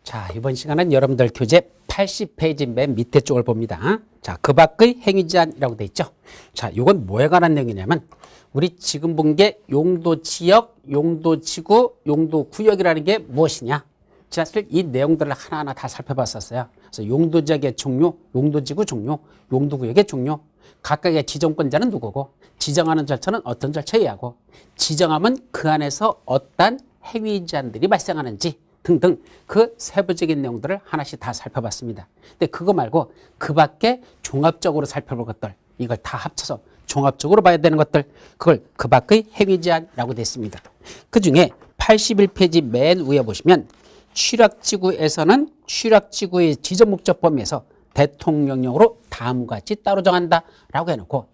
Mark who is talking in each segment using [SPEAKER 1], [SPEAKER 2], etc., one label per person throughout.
[SPEAKER 1] 자, 이번 시간은 여러분들 교재 80페이지 맨 밑에 쪽을 봅니다. 자, 그 밖의 행위제한이라고 돼 있죠. 자, 이건 뭐에 관한 내용이냐면 우리 지금 본 게 용도 지역, 용도 지구, 용도 구역이라는 게 무엇이냐. 사실 이 내용들을 하나하나 다 살펴봤었어요. 그래서 용도 지역의 종류, 용도 지구 종류, 용도 구역의 종류, 각각의 지정권자는 누구고, 지정하는 절차는 어떤 절차에 하고, 지정하면 그 안에서 어떤 행위 제한들이 발생하는지 등등 그 세부적인 내용들을 하나씩 다 살펴봤습니다. 근데 그거 말고 그 밖에 종합적으로 살펴볼 것들, 이걸 다 합쳐서 종합적으로 봐야 되는 것들, 그걸 그 밖의 행위 제한이라고 되어 있습니다. 그 중에 81페이지 맨 위에 보시면 취락지구에서는 취락지구의 지정 목적 범위에서 대통령령으로 다음과 같이 따로 정한다 라고 해놓고,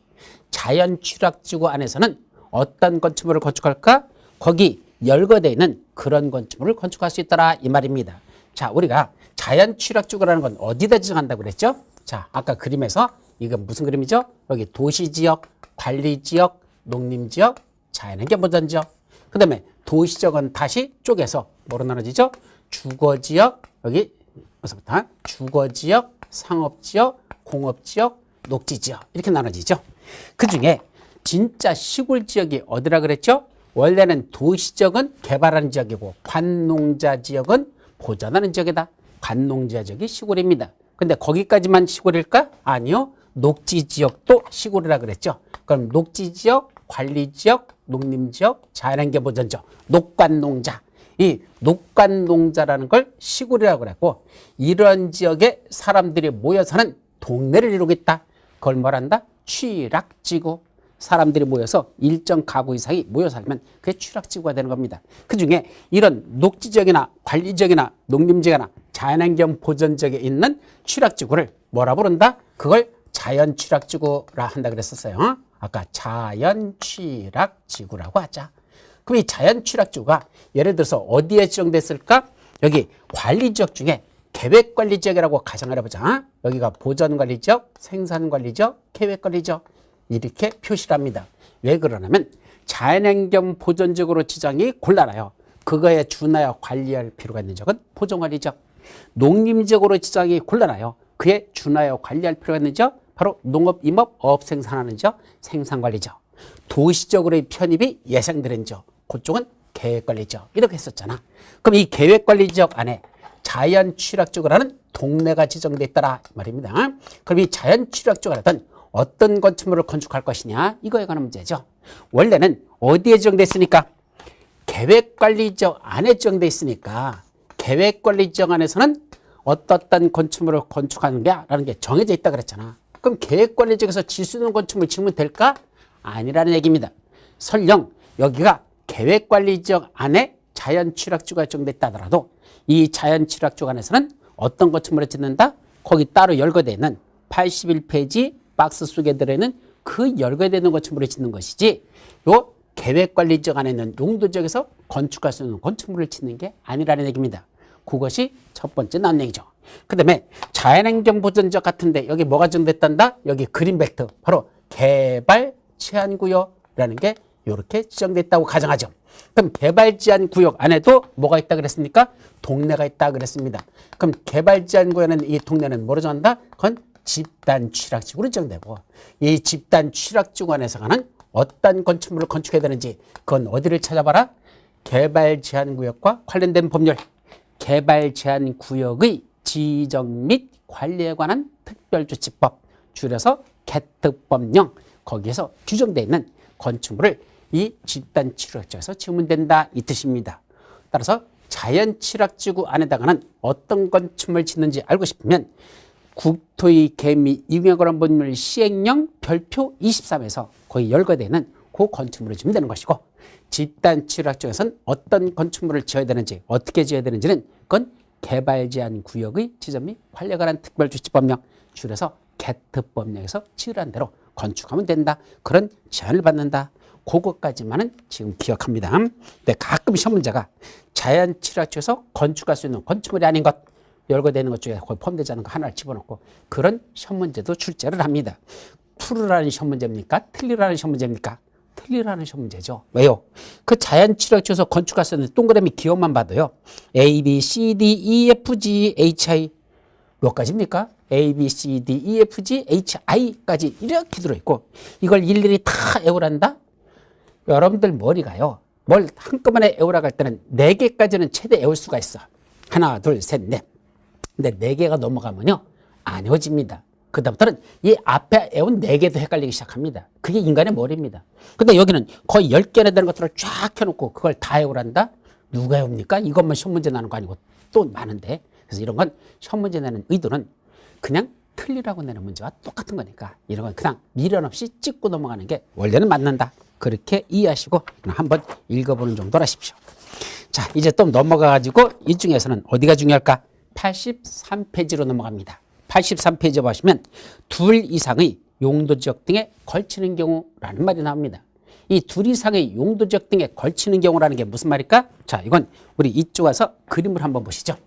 [SPEAKER 1] 자연 취락지구 안에서는 어떤 건축물을 건축할까? 거기 열거되어 있는 그런 건축물을 건축할 수 있더라 이 말입니다. 자, 우리가 자연 취락지구라는 건 어디다 지정한다고 그랬죠? 자, 아까 그림에서 이건 무슨 그림이죠? 여기 도시지역, 관리지역, 농림지역, 자연환경 보전지역. 그 다음에 도시지역은 다시 쪼개서 뭐로 나눠지죠? 주거지역, 여기 어서부터 주거지역, 상업지역, 공업지역, 녹지지역 이렇게 나눠지죠. 그 중에 진짜 시골지역이 어디라 그랬죠? 원래는 도시지역은 개발하는 지역이고 관농자 지역은 보전하는 지역이다. 관농자 지역이 시골입니다. 근데 거기까지만 시골일까? 아니요. 녹지지역도 시골이라 그랬죠. 그럼 녹지지역, 관리지역, 농림지역, 자연환경 보전지역, 녹관농자. 이 녹관농자라는 걸 시골이라고 그랬고, 이런 지역에 사람들이 모여 사는 동네를 이루고 있다. 그걸 뭐란다? 취락지구. 사람들이 모여서 일정 가구 이상이 모여 살면 그게 취락지구가 되는 겁니다. 그 중에 이런 녹지지역이나 관리지역이나 농림지역이나 자연환경 보전지역에 있는 취락지구를 뭐라 부른다? 그걸 자연취락지구라 한다 그랬었어요. 아까 자연취락지구라고 하자. 그럼 이 자연취락지구가 예를 들어서 어디에 지정됐을까? 여기 관리지역 중에 계획관리지역이라고 가정을 해보자. 여기가 보전관리지역, 생산관리지역, 계획관리지역 이렇게 표시를 합니다. 왜 그러냐면 자연환경 보전지역으로 지정이 곤란해요. 그거에 준하여 관리할 필요가 있는 지역은 보전관리지역. 농림지역으로 지정이 곤란해요. 그에 준하여 관리할 필요가 있는 지역 바로 농업, 임업, 어업 생산하는 지역, 생산관리지역. 도시적으로의 편입이 예상되는 지역, 그쪽은 계획관리지역 이렇게 했었잖아. 그럼 이 계획관리지역 안에 자연취락지구라는 동네가 지정돼 있더라 말입니다. 그럼 이 자연취락지구 안에는 어떤 건축물을 건축할 것이냐, 이거에 관한 문제죠. 원래는 어디에 지정돼 있으니까? 계획관리지역 안에 지정돼 있으니까 계획관리지역 안에서는 어떤 건축물을 건축하는 게라는 게 정해져 있다 그랬잖아. 그럼 계획관리지역에서 질 수 있는 건축물 지으면 될까? 아니라는 얘기입니다. 설령 여기가 계획관리지역 안에 자연취락지구가 지정됐다 하더라도 이 자연취락지구 안에서는 어떤 건축물을 짓는다? 거기 따로 열거되어 있는 81페이지 박스 속에 들어있는 그 열거되어 있는 건축물을 짓는 것이지, 요 계획관리지역 안에 있는 용도지역에서 건축할 수 있는 건축물을 짓는 게 아니라는 얘기입니다. 그것이 첫 번째 나온 얘기죠. 그 다음에 자연환경 보전지역 같은데 여기 뭐가 지정됐단다? 여기 그린벨트, 바로 개발 제한구역이라는 게 이렇게 지정됐다고 가정하죠. 그럼 개발 제한구역 안에도 뭐가 있다 그랬습니까? 동네가 있다 그랬습니다. 그럼 개발 제한구역에는 이 동네는 뭐로 정한다? 그건 집단 취락지구로 지정되고, 이 집단 취락지구 안에서 가는 어떤 건축물을 건축해야 되는지 그건 어디를 찾아봐라? 개발 제한구역과 관련된 법률, 개발 제한 구역의 지정 및 관리에 관한 특별조치법, 줄여서 개특법령, 거기에서 규정되어 있는 건축물을 이 집단 취락지구에서 지으면 된다 이 뜻입니다. 따라서 자연 취락지구 안에다가는 어떤 건축물을 짓는지 알고 싶으면 국토의 개미 이용에 관한 법률 시행령 별표 23에서 거의 열거되어 있는 그 건축물을 지으면 되는 것이고, 집단 취락지구에서는 어떤 건축물을 지어야 되는지, 어떻게 지어야 되는지는 그건 개발 제한 구역의 지정 및 관리에 관한 특별조치법령, 줄여서 개특법령에서 지으라는 대로 건축하면 된다. 그런 제한을 받는다. 그것까지만은 지금 기억합니다. 근데 가끔 시험 문제가 자연 취락지구에서 건축할 수 있는 건축물이 아닌 것, 열거되는 것 중에 거의 포함되지 않은 거 하나를 집어넣고 그런 시험 문제도 출제를 합니다. 풀으라는 시험 문제입니까? 틀리라는 시험 문제입니까? 틀리라는 시험 문제죠. 왜요? 그 자연 치력지에서 건축할 수 있는 동그라미 기호만 봐도요. A, B, C, D, E, F, G, H, I 몇 가지입니까? A, B, C, D, E, F, G, H, I까지 이렇게 들어있고 이걸 일일이 다 애우란다? 여러분들 머리가요. 뭘 한꺼번에 애우라 갈 때는 4개까지는 최대 애울 수가 있어. 하나, 둘, 셋, 넷. 근데 4개가 넘어가면요. 안 애워집니다. 그다음부터는 이 앞에 애운 4개도 헷갈리기 시작합니다. 그게 인간의 머리입니다. 근데 여기는 거의 10개나 되는 것들을 쫙 켜놓고 그걸 다 애우란다? 누가 애웁니까? 이것만 시험 문제 나는 거 아니고 또 많은데. 그래서 이런 건 시험 문제 내는 의도는 그냥 틀리라고 내는 문제와 똑같은 거니까 이런 건 그냥 미련 없이 찍고 넘어가는 게 원래는 맞는다. 그렇게 이해하시고 그냥 한번 읽어보는 정도로 하십시오. 자, 이제 또 넘어가가지고 이 중에서는 어디가 중요할까? 83페이지로 넘어갑니다. 83페이지 보시면 둘 이상의 용도지역 등에 걸치는 경우라는 말이 나옵니다. 이 둘 이상의 용도지역 등에 걸치는 경우라는 게 무슨 말일까? 자, 이건 우리 이쪽 와서 그림을 한번 보시죠.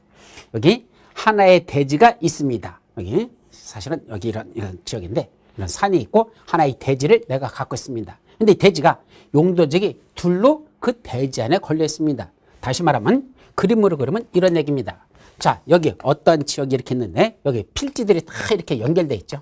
[SPEAKER 1] 여기 하나의 대지가 있습니다. 여기 사실은 여기 이런 지역인데 이런 산이 있고 하나의 대지를 내가 갖고 있습니다. 근데 이 대지가 용도지역이 둘로 그 대지 안에 걸려 있습니다. 다시 말하면 그림으로 그리면 이런 얘기입니다. 자, 여기 어떤 지역이 이렇게 있는데 여기 필지들이 다 이렇게 연결되어 있죠.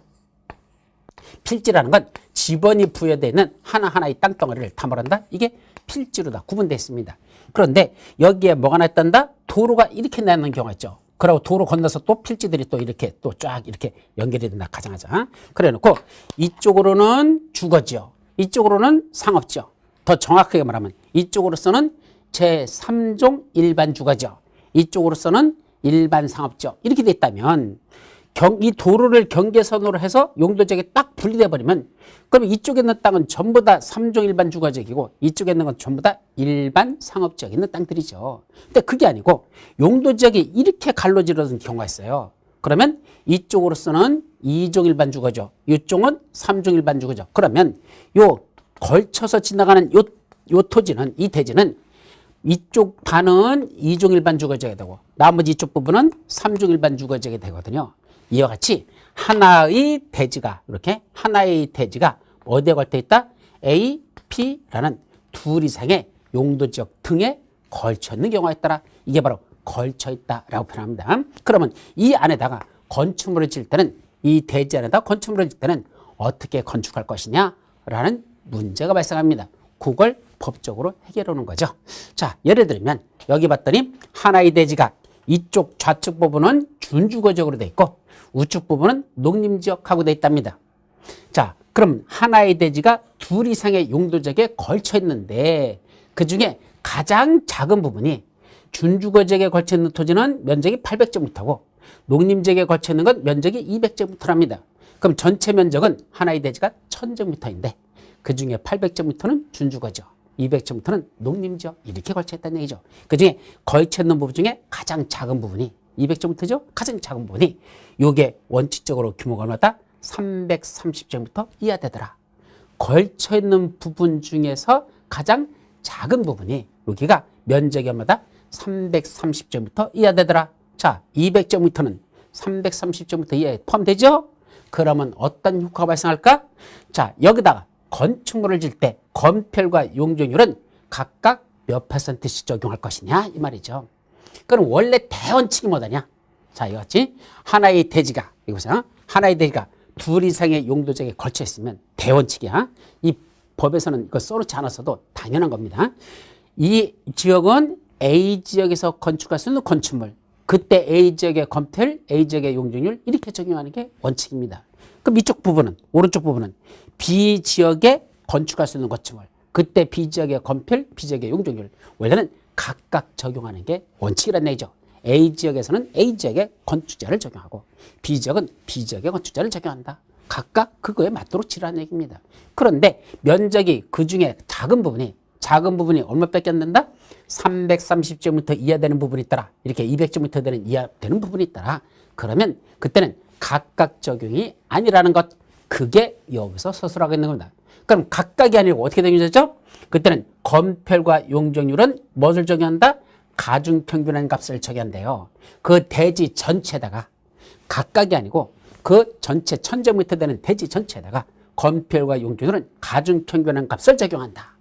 [SPEAKER 1] 필지라는 건 지번이 부여되어 있는 하나하나의 땅덩어리를 다 말한다. 이게 필지로 다 구분되어 있습니다. 그런데 여기에 뭐가 나있단다? 도로가 이렇게 나는 경우가 있죠. 그리고 도로 건너서 또 필지들이 또 이렇게 또 쫙 이렇게 연결이 된다 가정하자. 그래 놓고 이쪽으로는 주거지역, 이쪽으로는 상업지역. 더 정확하게 말하면 이쪽으로서는 제3종 일반 주거지역, 이쪽으로서는 일반 상업지역 이렇게 돼 있다면 이 도로를 경계선으로 해서 용도지역에 딱 분리돼 버리면 그럼 이쪽에 있는 땅은 전부 다 3종 일반 주거지역이고 이쪽에 있는 건 전부 다 일반 상업지역에 있는 땅들이죠. 근데 그게 아니고 용도지역이 이렇게 갈로지르는 경우가 있어요. 그러면 이쪽으로서는 2종 일반 주거지역, 이쪽은 3종 일반 주거지역. 그러면 요 걸쳐서 지나가는 요 토지는 이 대지는 이쪽 반은 2종 일반 주거지역이 되고 나머지 이쪽 부분은 3종 일반 주거지역이 되거든요. 이와 같이 하나의 대지가 이렇게 하나의 대지가 어디에 걸쳐 있다? A, P라는 둘 이상의 용도지역 등에 걸쳐 있는 경우가 있더라. 이게 바로 걸쳐 있다라고 표현합니다. 그러면 이 안에다가 건축물을 지을 때는 이 대지 안에다 건축물을 지을 때는 어떻게 건축할 것이냐라는 문제가 발생합니다. 그걸 법적으로 해결해 오는 거죠. 자, 예를 들면 여기 봤더니 하나의 대지가 이쪽 좌측 부분은 준주거지역으로 돼 있고 우측 부분은 농림지역하고 돼 있답니다. 자, 그럼 하나의 대지가 둘 이상의 용도지역에 걸쳐 있는데 그중에 가장 작은 부분이 준주거지역에 걸쳐 있는 토지는 면적이 800제곱미터고 농림지역에 걸쳐 있는 건 면적이 200제곱미터랍니다. 그럼 전체 면적은 하나의 대지가 1000제곱미터인데 그중에 800제곱미터는 준주거지역, 200제곱미터는 농림지역 이렇게 걸쳐 있다는 얘기죠. 그중에 걸쳐 있는 부분 중에 가장 작은 부분이 200제곱미터죠. 가장 작은 부분이 요게 원칙적으로 규모가 얼마다? 330제곱미터 이하 되더라. 걸쳐 있는 부분 중에서 가장 작은 부분이 여기가 면적이 얼마다? 330제곱미터 이하 되더라. 자, 200제곱미터는 330제곱미터 이하에 포함되죠? 그러면 어떤 효과가 발생할까? 자, 여기다가 건축물을 지을 때 건폐율과 용적률은 각각 몇 %씩 적용할 것이냐 이 말이죠. 그럼 원래 대원칙이 뭐다냐? 자, 이같이 하나의 대지가 이거보세요. 하나의 대지가 둘 이상의 용도지역에 걸쳐 있으면 대원칙이야. 이 법에서는 이거 써놓지 않았어도 당연한 겁니다. 이 지역은 A 지역에서 건축할 수 있는 건축물, 그때 A 지역의 건폐율, A 지역의 용적률 이렇게 적용하는 게 원칙입니다. 그럼 이쪽 부분은 오른쪽 부분은 B 지역에 건축할 수 있는 건축물, 그때 B 지역의 건폐율, B 지역의 용적률 원래는 각각 적용하는 게 원칙이라는 얘기죠. A 지역에서는 A 지역의 건축자를 적용하고 B 지역은 B 지역의 건축자를 적용한다. 각각 그거에 맞도록 지라는 얘기입니다. 그런데 면적이 그중에 작은 부분이 얼마 밖에 안 된다? 330제곱미터 이하 되는 부분이 있더라. 이렇게 200제곱미터 되는 이하 되는 부분이 있더라. 그러면 그때는 각각 적용이 아니라는 것. 그게 여기서 서술하고 있는 겁니다. 그럼 각각이 아니고 어떻게 되겠죠? 그때는 건폐율과 용적률은 무엇을 적용한다? 가중평균한 값을 적용한대요. 그 대지 전체에다가 각각이 아니고 그 전체 1000제곱미터 되는 대지 전체에다가 건폐율과 용적률은 가중평균한 값을 적용한다.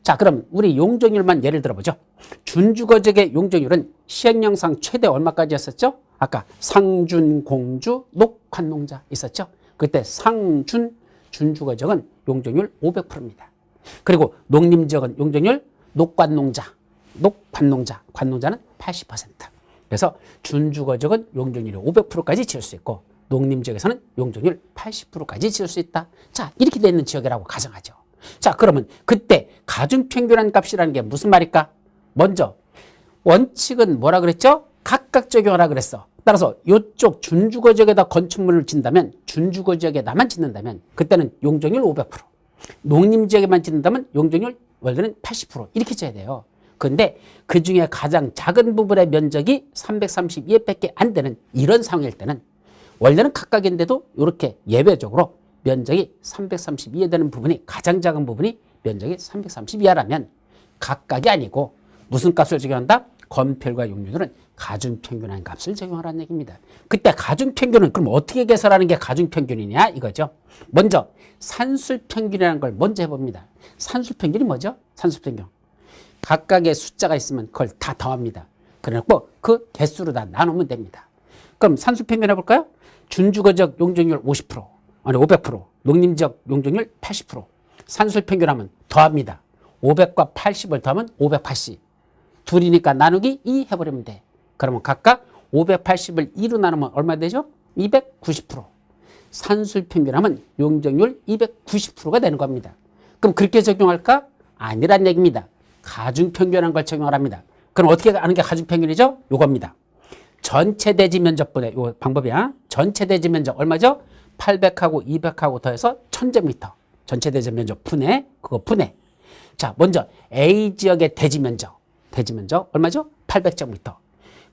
[SPEAKER 1] 자, 그럼 우리 용적률만 예를 들어보죠. 준주거적의 용적률은 시행령상 최대 얼마까지였었죠? 아까 상준, 공주, 녹환농자 있었죠? 그때 상준, 준주거적은 용적률 500%입니다. 그리고 농림지역은 용적률 녹관농자, 녹관농자, 관농자는 80%. 그래서 준주거적은 용적률이 500%까지 지을 수 있고 농림지역에서는 용적률 80%까지 지을 수 있다. 자, 이렇게 되어 있는 지역이라고 가정하죠. 자, 그러면 그때 가중평균한 값이라는 게 무슨 말일까? 먼저 원칙은 뭐라 그랬죠? 각각 적용하라 그랬어. 따라서 이쪽 준주거지역에다 건축물을 짓는다면, 준주거지역에다만 짓는다면 그때는 용적률 500%, 농림지역에만 짓는다면 용적률 원래는 80% 이렇게 줘야 돼요. 그런데 그중에 가장 작은 부분의 면적이 332회밖에 안 되는 이런 상황일 때는 원래는 각각인데도 이렇게 예외적으로 면적이 332회 되는 부분이, 가장 작은 부분이 면적이 332회라면 각각이 아니고 무슨 값을 적용한다? 건폐율과 용적률은 가중평균한 값을 적용하라는 얘기입니다. 그때 가중평균은 그럼 어떻게 계산하는 게 가중평균이냐 이거죠. 먼저 산술평균이라는 걸 먼저 해봅니다. 산술평균이 뭐죠? 산술평균. 각각의 숫자가 있으면 그걸 다 더합니다. 그래놓고 그 개수로 다 나누면 됩니다. 그럼 산술평균 해볼까요? 준주거적 용적률 50%, 아니 500%, 농림지역 용적률 80%. 산술평균하면 더합니다. 500과 80을 더하면 580. 둘이니까 나누기 2 해버리면 돼. 그러면 각각 580을 2로 나누면 얼마 되죠? 290%. 산술평균하면 용적률 290%가 되는 겁니다. 그럼 그렇게 적용할까? 아니란 얘기입니다. 가중평균한 걸 적용하랍니다. 그럼 어떻게 아는 게 가중평균이죠? 요겁니다. 전체 대지 면적분의 요 방법이야. 전체 대지 면적 얼마죠? 800하고 200하고 더해서 1000제곱미터. 전체 대지 면적 분해, 그거 분해. 자, 먼저 A 지역의 대지 면적. 대지 면적 얼마죠? 800제곱미터.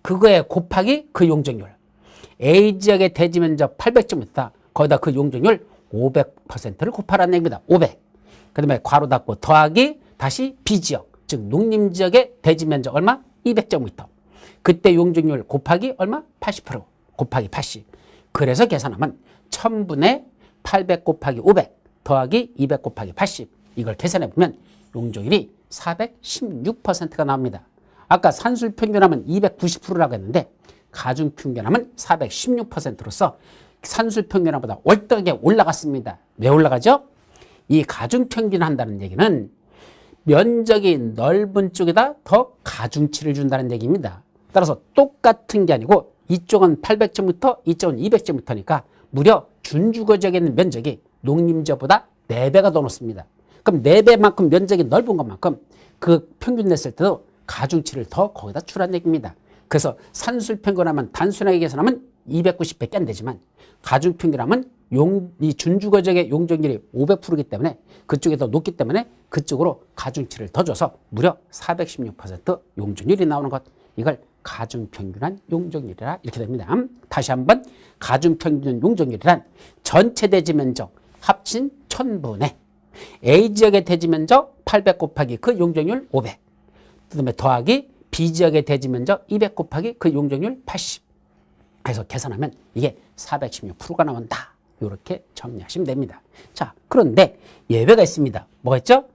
[SPEAKER 1] 그거에 곱하기 그 용적률. A 지역의 대지 면적 800제곱미터. 거기다 그 용적률 500%를 곱하라는 얘기입니다. 500. 그 다음에 괄호 닫고 더하기 다시 B 지역. 즉 농림지역의 대지 면적 얼마? 200제곱미터. 그때 용적률 곱하기 얼마? 80%. 곱하기 80. 그래서 계산하면 1000분의 800 곱하기 500 더하기 200 곱하기 80. 이걸 계산해보면 용적률이 416%가 나옵니다. 아까 산술평균하면 290%라고 했는데 가중평균하면 416%로서 산술평균보다 월등하게 올라갔습니다. 왜 올라가죠? 이 가중평균 한다는 얘기는 면적이 넓은 쪽에다 더 가중치를 준다는 얘기입니다. 따라서 똑같은 게 아니고 이쪽은 800제곱미터, 이쪽은 200제곱미터니까 무려 준주거지역에 있는 면적이 농림지역보다 4배가 더 높습니다. 그럼 4배만큼 면적이 넓은 것만큼 그 평균 냈을 때도 가중치를 더 거기다 주라는 얘기입니다. 그래서 산술평균하면 단순하게 계산하면 290밖에 안 되지만 가중평균하면 이 준주거지역의 용적률이 500%이기 때문에 그쪽이 더 높기 때문에 그쪽으로 가중치를 더 줘서 무려 416% 용적률이 나오는 것. 이걸 가중평균한 용적률이라 이렇게 됩니다. 다시 한번 가중평균 용적률이란 전체 대지 면적 합친 1000분의 A 지역의 대지 면적 800 곱하기 그 용적률 500. 그다음에 더하기 B 지역의 대지 면적 200 곱하기 그 용적률 80. 그래서 계산하면 이게 416%가 나온다. 이렇게 정리하시면 됩니다. 자, 그런데 예외가 있습니다. 뭐가 있죠?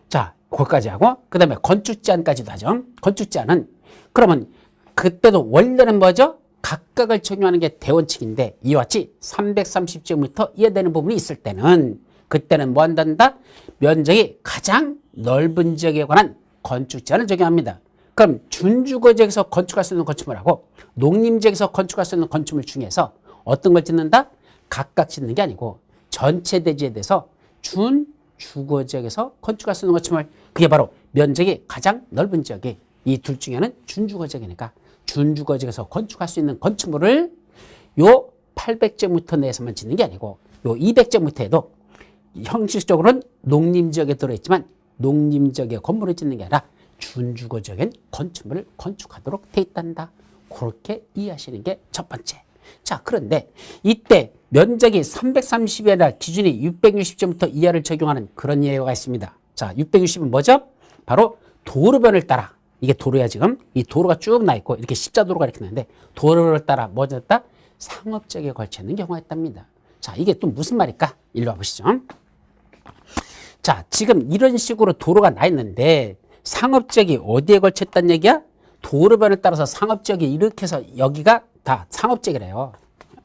[SPEAKER 1] 자, 그것까지 하고 그 다음에 건축제한까지도 하죠. 건축제한은 그러면 그때도 원래는 뭐죠? 각각을 적용하는 게 대원칙인데 이와 같이 330제곱미터 이하되는 부분이 있을 때는 그때는 뭐 한단다? 면적이 가장 넓은 지역에 관한 건축제한을 적용합니다. 그럼 준주거지역에서 건축할 수 있는 건축물하고 농림지역에서 건축할 수 있는 건축물 중에서 어떤 걸 짓는다? 각각 짓는 게 아니고 전체 대지에 대해서 준주거지역에서 건축할 수 있는 건축물, 그게 바로 면적이 가장 넓은 지역이 이 둘 중에는 준주거지역이니까 준주거지역에서 건축할 수 있는 건축물을 요 800제곱미터 내에서만 짓는 게 아니고 요 200제곱미터에도 형식적으로는 농림지역에 들어있지만 농림지역에 건물을 짓는 게 아니라 준주거지역엔 건축물을 건축하도록 돼 있단다. 그렇게 이해하시는 게 첫 번째. 자, 그런데 이때 면적이 330이 아니라 기준이 660제곱미터 이하를 적용하는 그런 예외가 있습니다. 자, 660은 뭐죠? 바로 도로변을 따라, 이게 도로야 지금, 이 도로가 쭉 나 있고 이렇게 십자도로가 이렇게 나는데 도로를 따라 뭐 졌다? 상업지역에 걸쳐 있는 경우가 있답니다. 자, 이게 또 무슨 말일까? 일로 와보시죠. 자, 지금 이런 식으로 도로가 나 있는데 상업지역이 어디에 걸쳐 있다는 얘기야? 도로변을 따라서 상업지역이 이렇게 해서 여기가 다 상업지역이래요.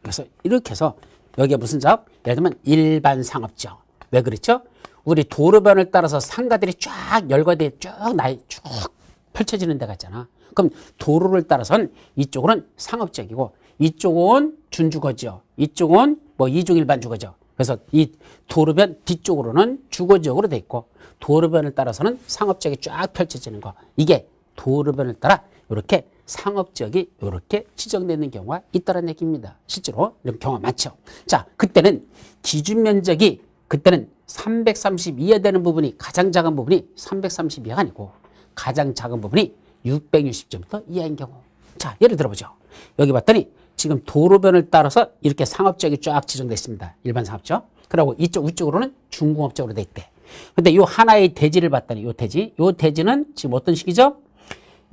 [SPEAKER 1] 그래서 이렇게 해서 여기가 무슨 지역? 예를 들면 일반 상업지역. 왜 그렇죠? 우리 도로변을 따라서 상가들이 쫙 열거돼 쭉 펼쳐지는 데가 있잖아. 그럼 도로를 따라서는 이쪽은 상업지역이고 이쪽은 준주거지역, 이쪽은 뭐 이중 일반 주거지역. 그래서 이 도로변 뒤쪽으로는 주거지역으로 돼 있고 도로변을 따라서는 상업지역이 쫙 펼쳐지는 거. 이게 도로변을 따라 이렇게 상업지역이 이렇게 지정되는 경우가 있다는 얘기입니다. 실제로 이런 경우가 많죠. 자, 그때는 기준 면적이 그때는 330 이하 되는 부분이 가장 작은 부분이 330 이하가 아니고 가장 작은 부분이 660제곱미터 이하인 경우. 자, 예를 들어보죠. 여기 봤더니 지금 도로변을 따라서 이렇게 상업지역이 쫙 지정되어 있습니다. 일반 상업지역. 그리고 이쪽 위쪽으로는 중공업지역으로 돼 있대. 근데 이 하나의 대지를 봤더니 이 대지는 지금 어떤 식이죠?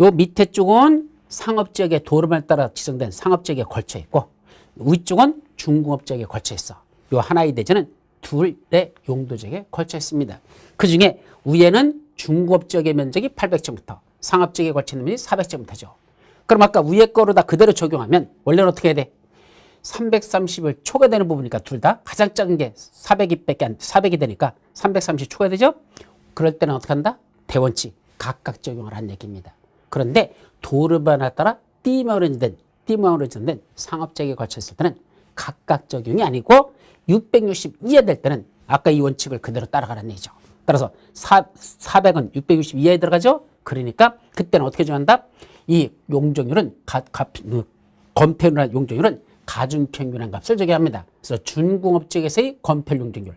[SPEAKER 1] 요 밑에 쪽은 상업지역의 도로변을 따라 지정된 상업지역에 걸쳐 있고 위쪽은 중공업지역에 걸쳐 있어. 요 하나의 대지는 둘의 용도지역에 걸쳐 있습니다. 그 중에 위에는 중공업지역의 면적이 800제곱미터, 상업지역에 걸쳐 있는 면적이 400제곱미터죠. 그럼 아까 위에 거로 다 그대로 적용하면 원래는 어떻게 해야 돼? 330을 초과되는 부분이니까 둘 다 가장 작은 게 400이 되니까 330 초과되죠? 그럴 때는 어떻게 한다? 대원칙 각각 적용을 한 얘기입니다. 그런데 도로변에 따라 띠마우러진 된 상업지역에 걸쳐 있을 때는 각각 적용이 아니고 660 이하 될 때는 아까 이 원칙을 그대로 따라가라는 얘기죠. 따라서 400은 660 이하에 들어가죠? 그러니까 그때는 어떻게 정한다? 이 용적률은 건폐율이나 용적률은 가중평균한 값을 적용합니다. 그래서 준공업지역에서의 건폐율 용적률,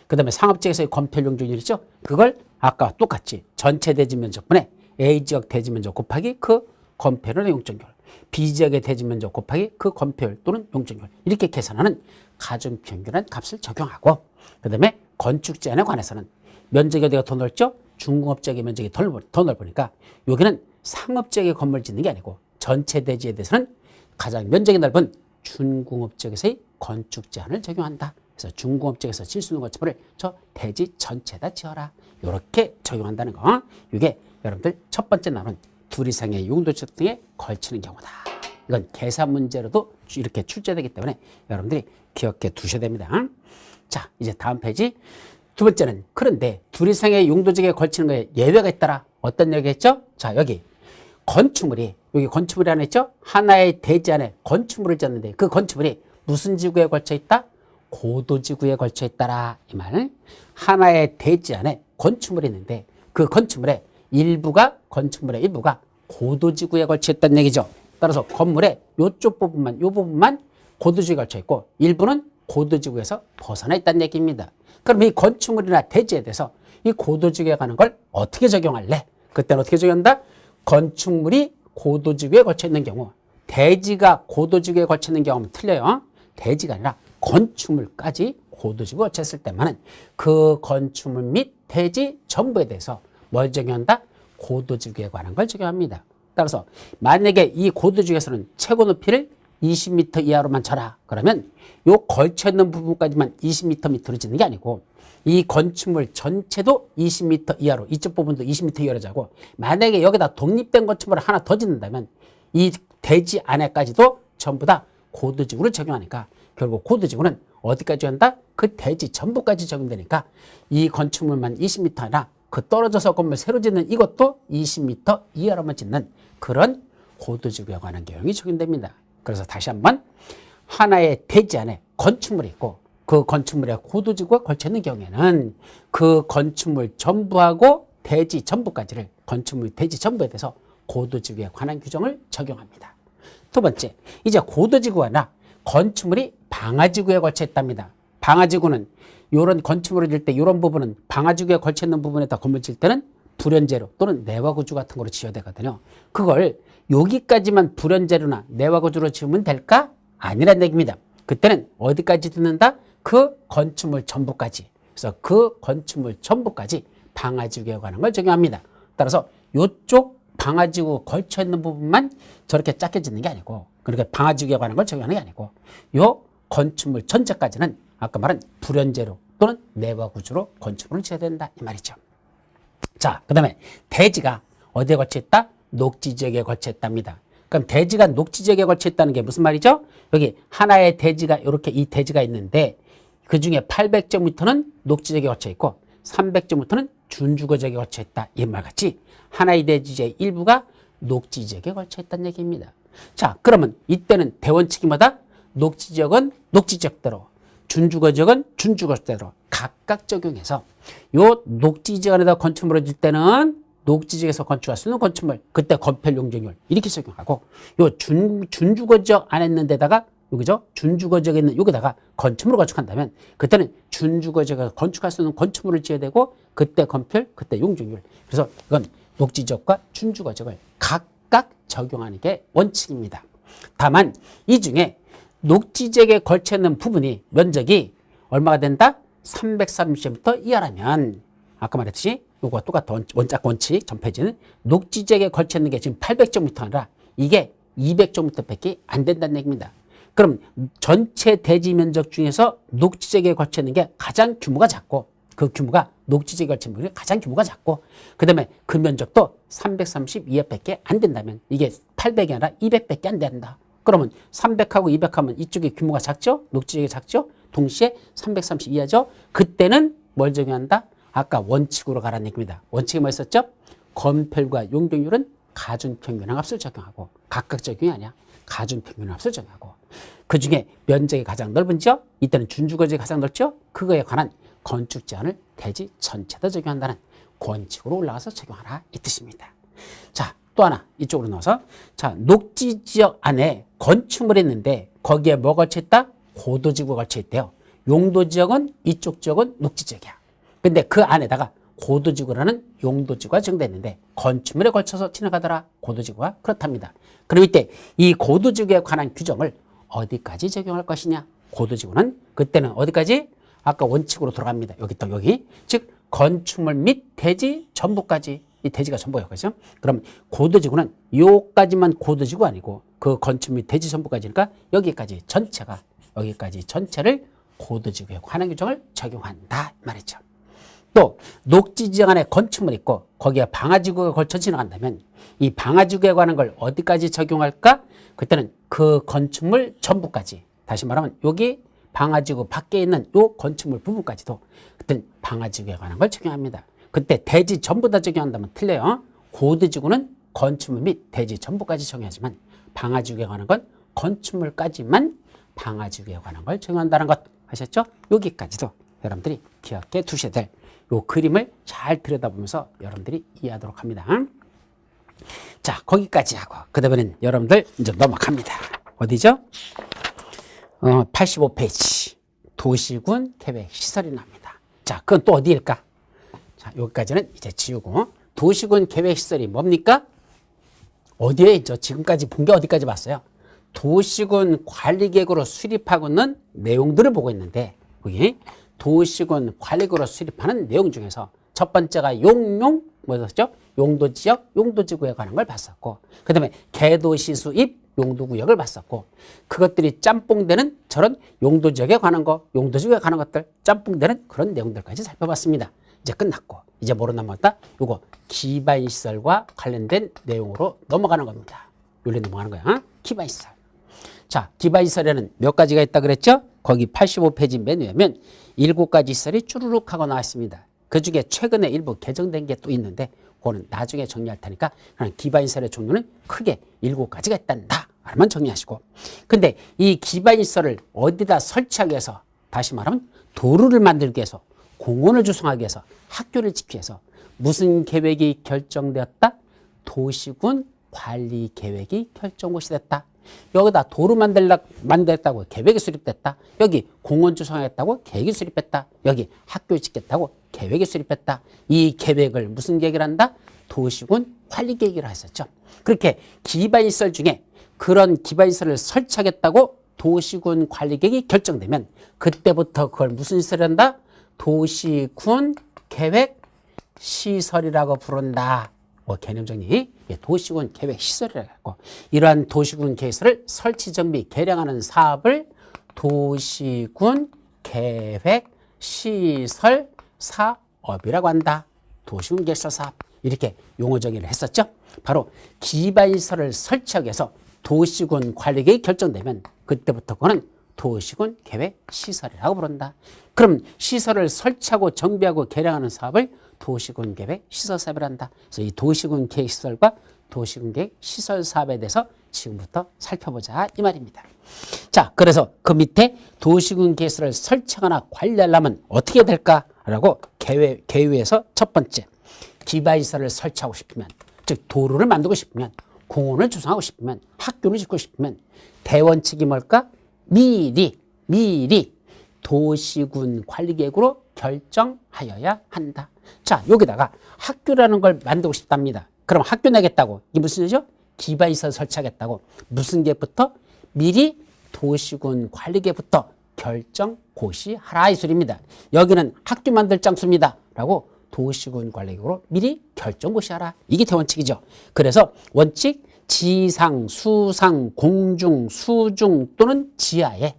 [SPEAKER 1] 그 다음에 상업지역에서의 건폐율 용적률 있죠? 그걸 아까 똑같이 전체 대지 면적분의 A지역 대지 면적 곱하기 그 건폐율의 용적률, B지역의 대지 면적 곱하기 그 건폐율 또는 용적률 이렇게 계산하는 가중평균한 값을 적용하고 그 다음에 건축 제한에 관해서는 면적이 어디가 더 넓죠? 중공업지역의 면적이 더 넓으니까 여기는 상업지역에 건물 짓는 게 아니고 전체 대지에 대해서는 가장 면적이 넓은 준공업지역에서의 건축 제한을 적용한다. 그래서 중공업지역에서 질 수 있는 건축물을 저 대지 전체에다 지어라. 이렇게 적용한다는 거. 이게 여러분들 첫 번째 나눈 둘 이상의 용도지역 등에 걸치는 경우다. 이건 계산 문제로도 이렇게 출제되기 때문에 여러분들이 기억해 두셔야 됩니다. 자, 이제 다음 페이지. 두 번째는 그런데 둘 이상의 용도지역에 걸치는 거에 예외가 있더라. 어떤 얘기겠죠? 자, 여기 건축물이 하나 있죠? 하나의 대지 안에 건축물을 짓는데 그 건축물이 무슨 지구에 걸쳐 있다? 고도지구에 걸쳐 있다라. 이 말. 하나의 대지 안에 건축물이 있는데 그 건축물의 일부가 고도지구에 걸쳐 있다는 얘기죠. 따라서 건물의 요쪽 부분만, 요 부분만 고도지구에 걸쳐 있고 일부는 고도지구에서 벗어나 있다는 얘기입니다. 그럼 이 건축물이나 대지에 대해서 이 고도지구에 가는 걸 어떻게 적용할래? 그때는 어떻게 적용한다? 건축물이 고도지구에 걸쳐 있는 경우, 대지가 고도지구에 걸쳐 있는 경우는 틀려요. 대지가 아니라 건축물까지 고도지구에 걸쳐 있을 때만은 그 건축물 및 대지 전부에 대해서 뭘 적용한다? 고도지구에 관한 걸 적용합니다. 따라서 만약에 이 고도지구에서는 최고 높이를 20m 이하로만 쳐라. 그러면 요 걸쳐 있는 부분까지만 20m 밑으로 짓는 게 아니고 이 건축물 전체도 20m 이하로, 이쪽 부분도 20m 이하로 자고 만약에 여기다 독립된 건축물을 하나 더 짓는다면 이 대지 안에까지도 전부 다 고도지구를 적용하니까 결국 고도지구는 어디까지 한다? 그 대지 전부까지 적용되니까 이 건축물만 20m 아니라 그 떨어져서 건물 새로 짓는 이것도 20m 이하로만 짓는 그런 고도지구에 관한 규정이 적용됩니다. 그래서 다시 한번 하나의 대지 안에 건축물이 있고 그 건축물에 고도지구가 걸쳐 있는 경우에는 그 건축물 전부하고 대지 전부까지를 건축물 대지 전부에 대해서 고도지구에 관한 규정을 적용합니다. 두 번째, 이제 고도지구가 아니라 건축물이 방화지구에 걸쳐 있답니다. 방화지구는 이런 건축물을 질 때 이런 부분은 방화지구에 걸쳐 있는 부분에다 건물 질 때는 불연재료 또는 내화구조 같은 거로 지어야 되거든요. 그걸 여기까지만 불연재료나 내화구조로 지으면 될까? 아니란 얘기입니다. 그때는 어디까지 듣는다? 그 건축물 전부까지. 그래서 그 건축물 전부까지 방화지구에 관한 걸 적용합니다. 따라서 이쪽 방화지구 걸쳐 있는 부분만 저렇게 작게 짓는 게 아니고, 그렇게 방화지구에 관한 걸 적용하는 게 아니고, 요 건축물 전체까지는 아까 말한 불연재료 또는 내부 구조로 건축물을 지어야 된다 이 말이죠. 자, 그 다음에 대지가 어디에 걸쳐 있다? 녹지 지역에 걸쳐 있답니다. 그럼 대지가 녹지 지역에 걸쳐 있다는 게 무슨 말이죠? 여기 하나의 대지가 이렇게 이 대지가 있는데 그 중에 800제곱미터는 녹지 지역에 걸쳐 있고 300제곱미터는 준주거 지역에 걸쳐 있다 이 말같이 하나의 대지의 일부가 녹지 지역에 걸쳐 있다는 얘기입니다. 자, 그러면 이때는 대원칙이 뭐다? 녹지 지역은 녹지 지역대로, 준주거 지역은 준주거 지역대로 각각 적용해서 요 녹지 지역 안에다 건축물을 질 때는 녹지 지역에서 건축할 수 있는 건축물, 그때 건폐율 용적률 이렇게 적용하고 요 준주거 지역 안에 있는 데다가 여기죠? 준주거 지역에 있는 여기다가 건축물을 건축한다면 그때는 준주거 지역에서 건축할 수 있는 건축물을 지어야 되고 그때 건폐율, 그때 용적률. 그래서 이건 녹지 지역과 준주거 지역을 각각 적용하는 게 원칙입니다. 다만 이 중에 녹지 지역에 걸쳐 있는 부분이 면적이 얼마가 된다? 330m 이하라면 아까 말했듯이 요거 똑같은 원작 원칙 전 페이지는 녹지 지역에 걸쳐 있는 게 지금 800제곱미터 아니라 이게 200제곱미터밖에 안 된다는 얘기입니다. 그럼 전체 대지 면적 중에서 녹지 지역에 걸쳐 있는 게 가장 규모가 작고 그 규모가 녹지 지역에 걸쳐 있는 게 가장 규모가 작고 그다음에 그 면적도 330 이하밖에 안 된다면 이게 800이 아니라 200밖에 안 된다. 그러면 300하고 200하면 이쪽이 규모가 작죠? 녹지 지역이 작죠? 동시에 330 이하죠? 그때는 뭘 적용한다? 아까 원칙으로 가라는 얘기입니다. 원칙이 뭐였었죠? 건폐율과 용적률은 가중평균합을 적용하고 각각 적용이 아니야. 가중평균합을 적용하고 그 중에 면적이 가장 넓은 지역, 이때는 준주거 지역이 가장 넓죠? 그거에 관한 건축 제한을 대지 전체도 적용한다는 원칙으로 올라가서 적용하라 이 뜻입니다. 자, 또 하나 이쪽으로 넣어서 자, 녹지 지역 안에 건축물이 있는데 거기에 뭐 걸쳐 있다? 고도지구가 걸쳐 있대요. 용도 지역은 이쪽 지역은 녹지 지역이야. 근데 그 안에다가 고도지구라는 용도지구가 정됐는데 건축물에 걸쳐서 지나가더라 고도지구가 그렇답니다. 그럼 이때 이 고도지구에 관한 규정을 어디까지 적용할 것이냐? 고도지구는 그때는 어디까지? 아까 원칙으로 돌아갑니다. 여기 또 여기. 즉 건축물 및 대지 전부까지. 이 대지가 전부예요. 그죠? 그럼 고도지구는 요까지만 고도지구 아니고 그 건축 및 대지 전부까지니까 여기까지 전체가 여기까지 전체를 고도지구에 관한 규정을 적용한다 말이죠. 또 녹지 지역 안에 건축물이 있고 거기에 방화지구가 걸쳐 지나간다면 이 방화지구에 관한 걸 어디까지 적용할까? 그때는 그 건축물 전부까지 다시 말하면 여기 방화지구 밖에 있는 요 건축물 부분까지도 그때는 방화지구에 관한 걸 적용합니다. 그때 대지 전부 다 적용한다면 틀려요. 고도지구는 건축물 및 대지 전부까지 적용하지만 방화지구에 관한 건 건축물까지만 방화지구에 관한 걸 적용한다는 것 아셨죠? 여기까지도 여러분들이 기억해 두셔야 될 요 그림을 잘 들여다보면서 여러분들이 이해하도록 합니다. 자, 거기까지 하고 그 다음에는 여러분들 이제 넘어갑니다. 어디죠? 85페이지 도시군 계획 시설이 나옵니다. 자, 그건 또 어디일까? 자, 여기까지는 이제 지우고 도시군 계획 시설이 뭡니까? 어디에 있죠? 지금까지 본 게 어디까지 봤어요? 도시군 관리계획으로 수립하고 있는 내용들을 보고 있는데 여기 도시군 관리계획으로 수립하는 내용 중에서 첫 번째가 뭐였죠? 용도지역, 용도지구에 관한 걸 봤었고 그 다음에 개도시 수입, 용도구역을 봤었고 그것들이 짬뽕되는 저런 용도지역에 관한 거, 용도지구에 관한 것들 짬뽕되는 그런 내용들까지 살펴봤습니다. 이제 끝났고 이제 뭐로 넘어갔다? 요거 기반시설과 관련된 내용으로 넘어가는 겁니다. 여기로 넘어가는 거야. 기반시설. 자, 기반시설에는 몇 가지가 있다 그랬죠? 거기 85페이지 맨 위에면 7가지 시설이 쭈루룩 하고 나왔습니다. 그 중에 최근에 일부 개정된 게 또 있는데 그거는 나중에 정리할 테니까 그냥 기반시설의 종류는 크게 7가지가 있단다. 말만 정리하시고. 근데 이 기반시설을 어디다 설치하기 위해서 다시 말하면 도로를 만들기 위해서 공원을 조성하기 위해서 학교를 짓기 위해서 무슨 계획이 결정되었다? 도시군 관리 계획이 결정못이 됐다. 여기다 도로 만들었다고 계획이 수립됐다. 여기 공원 조성하겠다고 계획이 수립했다. 여기 학교 짓겠다고 계획이 수립했다. 이 계획을 무슨 계획을 한다? 도시군 관리 계획이라 했었죠. 그렇게 기반시설 중에 그런 기반시설을 설치하겠다고 도시군 관리 계획이 결정되면 그때부터 그걸 무슨 시설을 한다? 도시군 계획 시설이라고 부른다. 뭐 개념 정리, 도시군 계획 시설이라고 하고 이러한 도시군 계획시설을 설치 정비 개량하는 사업을 도시군 계획 시설 사업이라고 한다. 도시군 개설 사업. 이렇게 용어 정의를 했었죠. 바로 기반시설을 설치하기 위해서 도시군 관리계획이 결정되면 그때부터 그거는 도시군 계획 시설이라고 부른다. 그럼 시설을 설치하고 정비하고 개량하는 사업을 도시군 계획 시설 사업을 한다. 그래서 이 도시군 계획 시설과 도시군 계획 시설 사업에 대해서 지금부터 살펴보자 이 말입니다. 자, 그래서 그 밑에 도시군 계획시설을 설치하거나 관리하려면 어떻게 해야 될까라고 계획에서 첫 번째, 기반시설을 설치하고 싶으면, 즉 도로를 만들고 싶으면, 공원을 조성하고 싶으면, 학교를 짓고 싶으면 대원칙이 뭘까? 미리 도시군 관리계획으로 결정하여야 한다. 자, 여기다가 학교라는 걸 만들고 싶답니다. 그럼 학교 내겠다고. 이게 무슨 얘기죠? 기반시설 설치하겠다고. 무슨 계획부터? 미리 도시군 관리계획부터 결정 고시하라 이 소리입니다. 여기는 학교 만들 장소입니다. 라고 도시군 관리계획으로 미리 결정 고시하라. 이게 대원칙이죠. 그래서 원칙, 지상, 수상, 공중, 수중 또는 지하에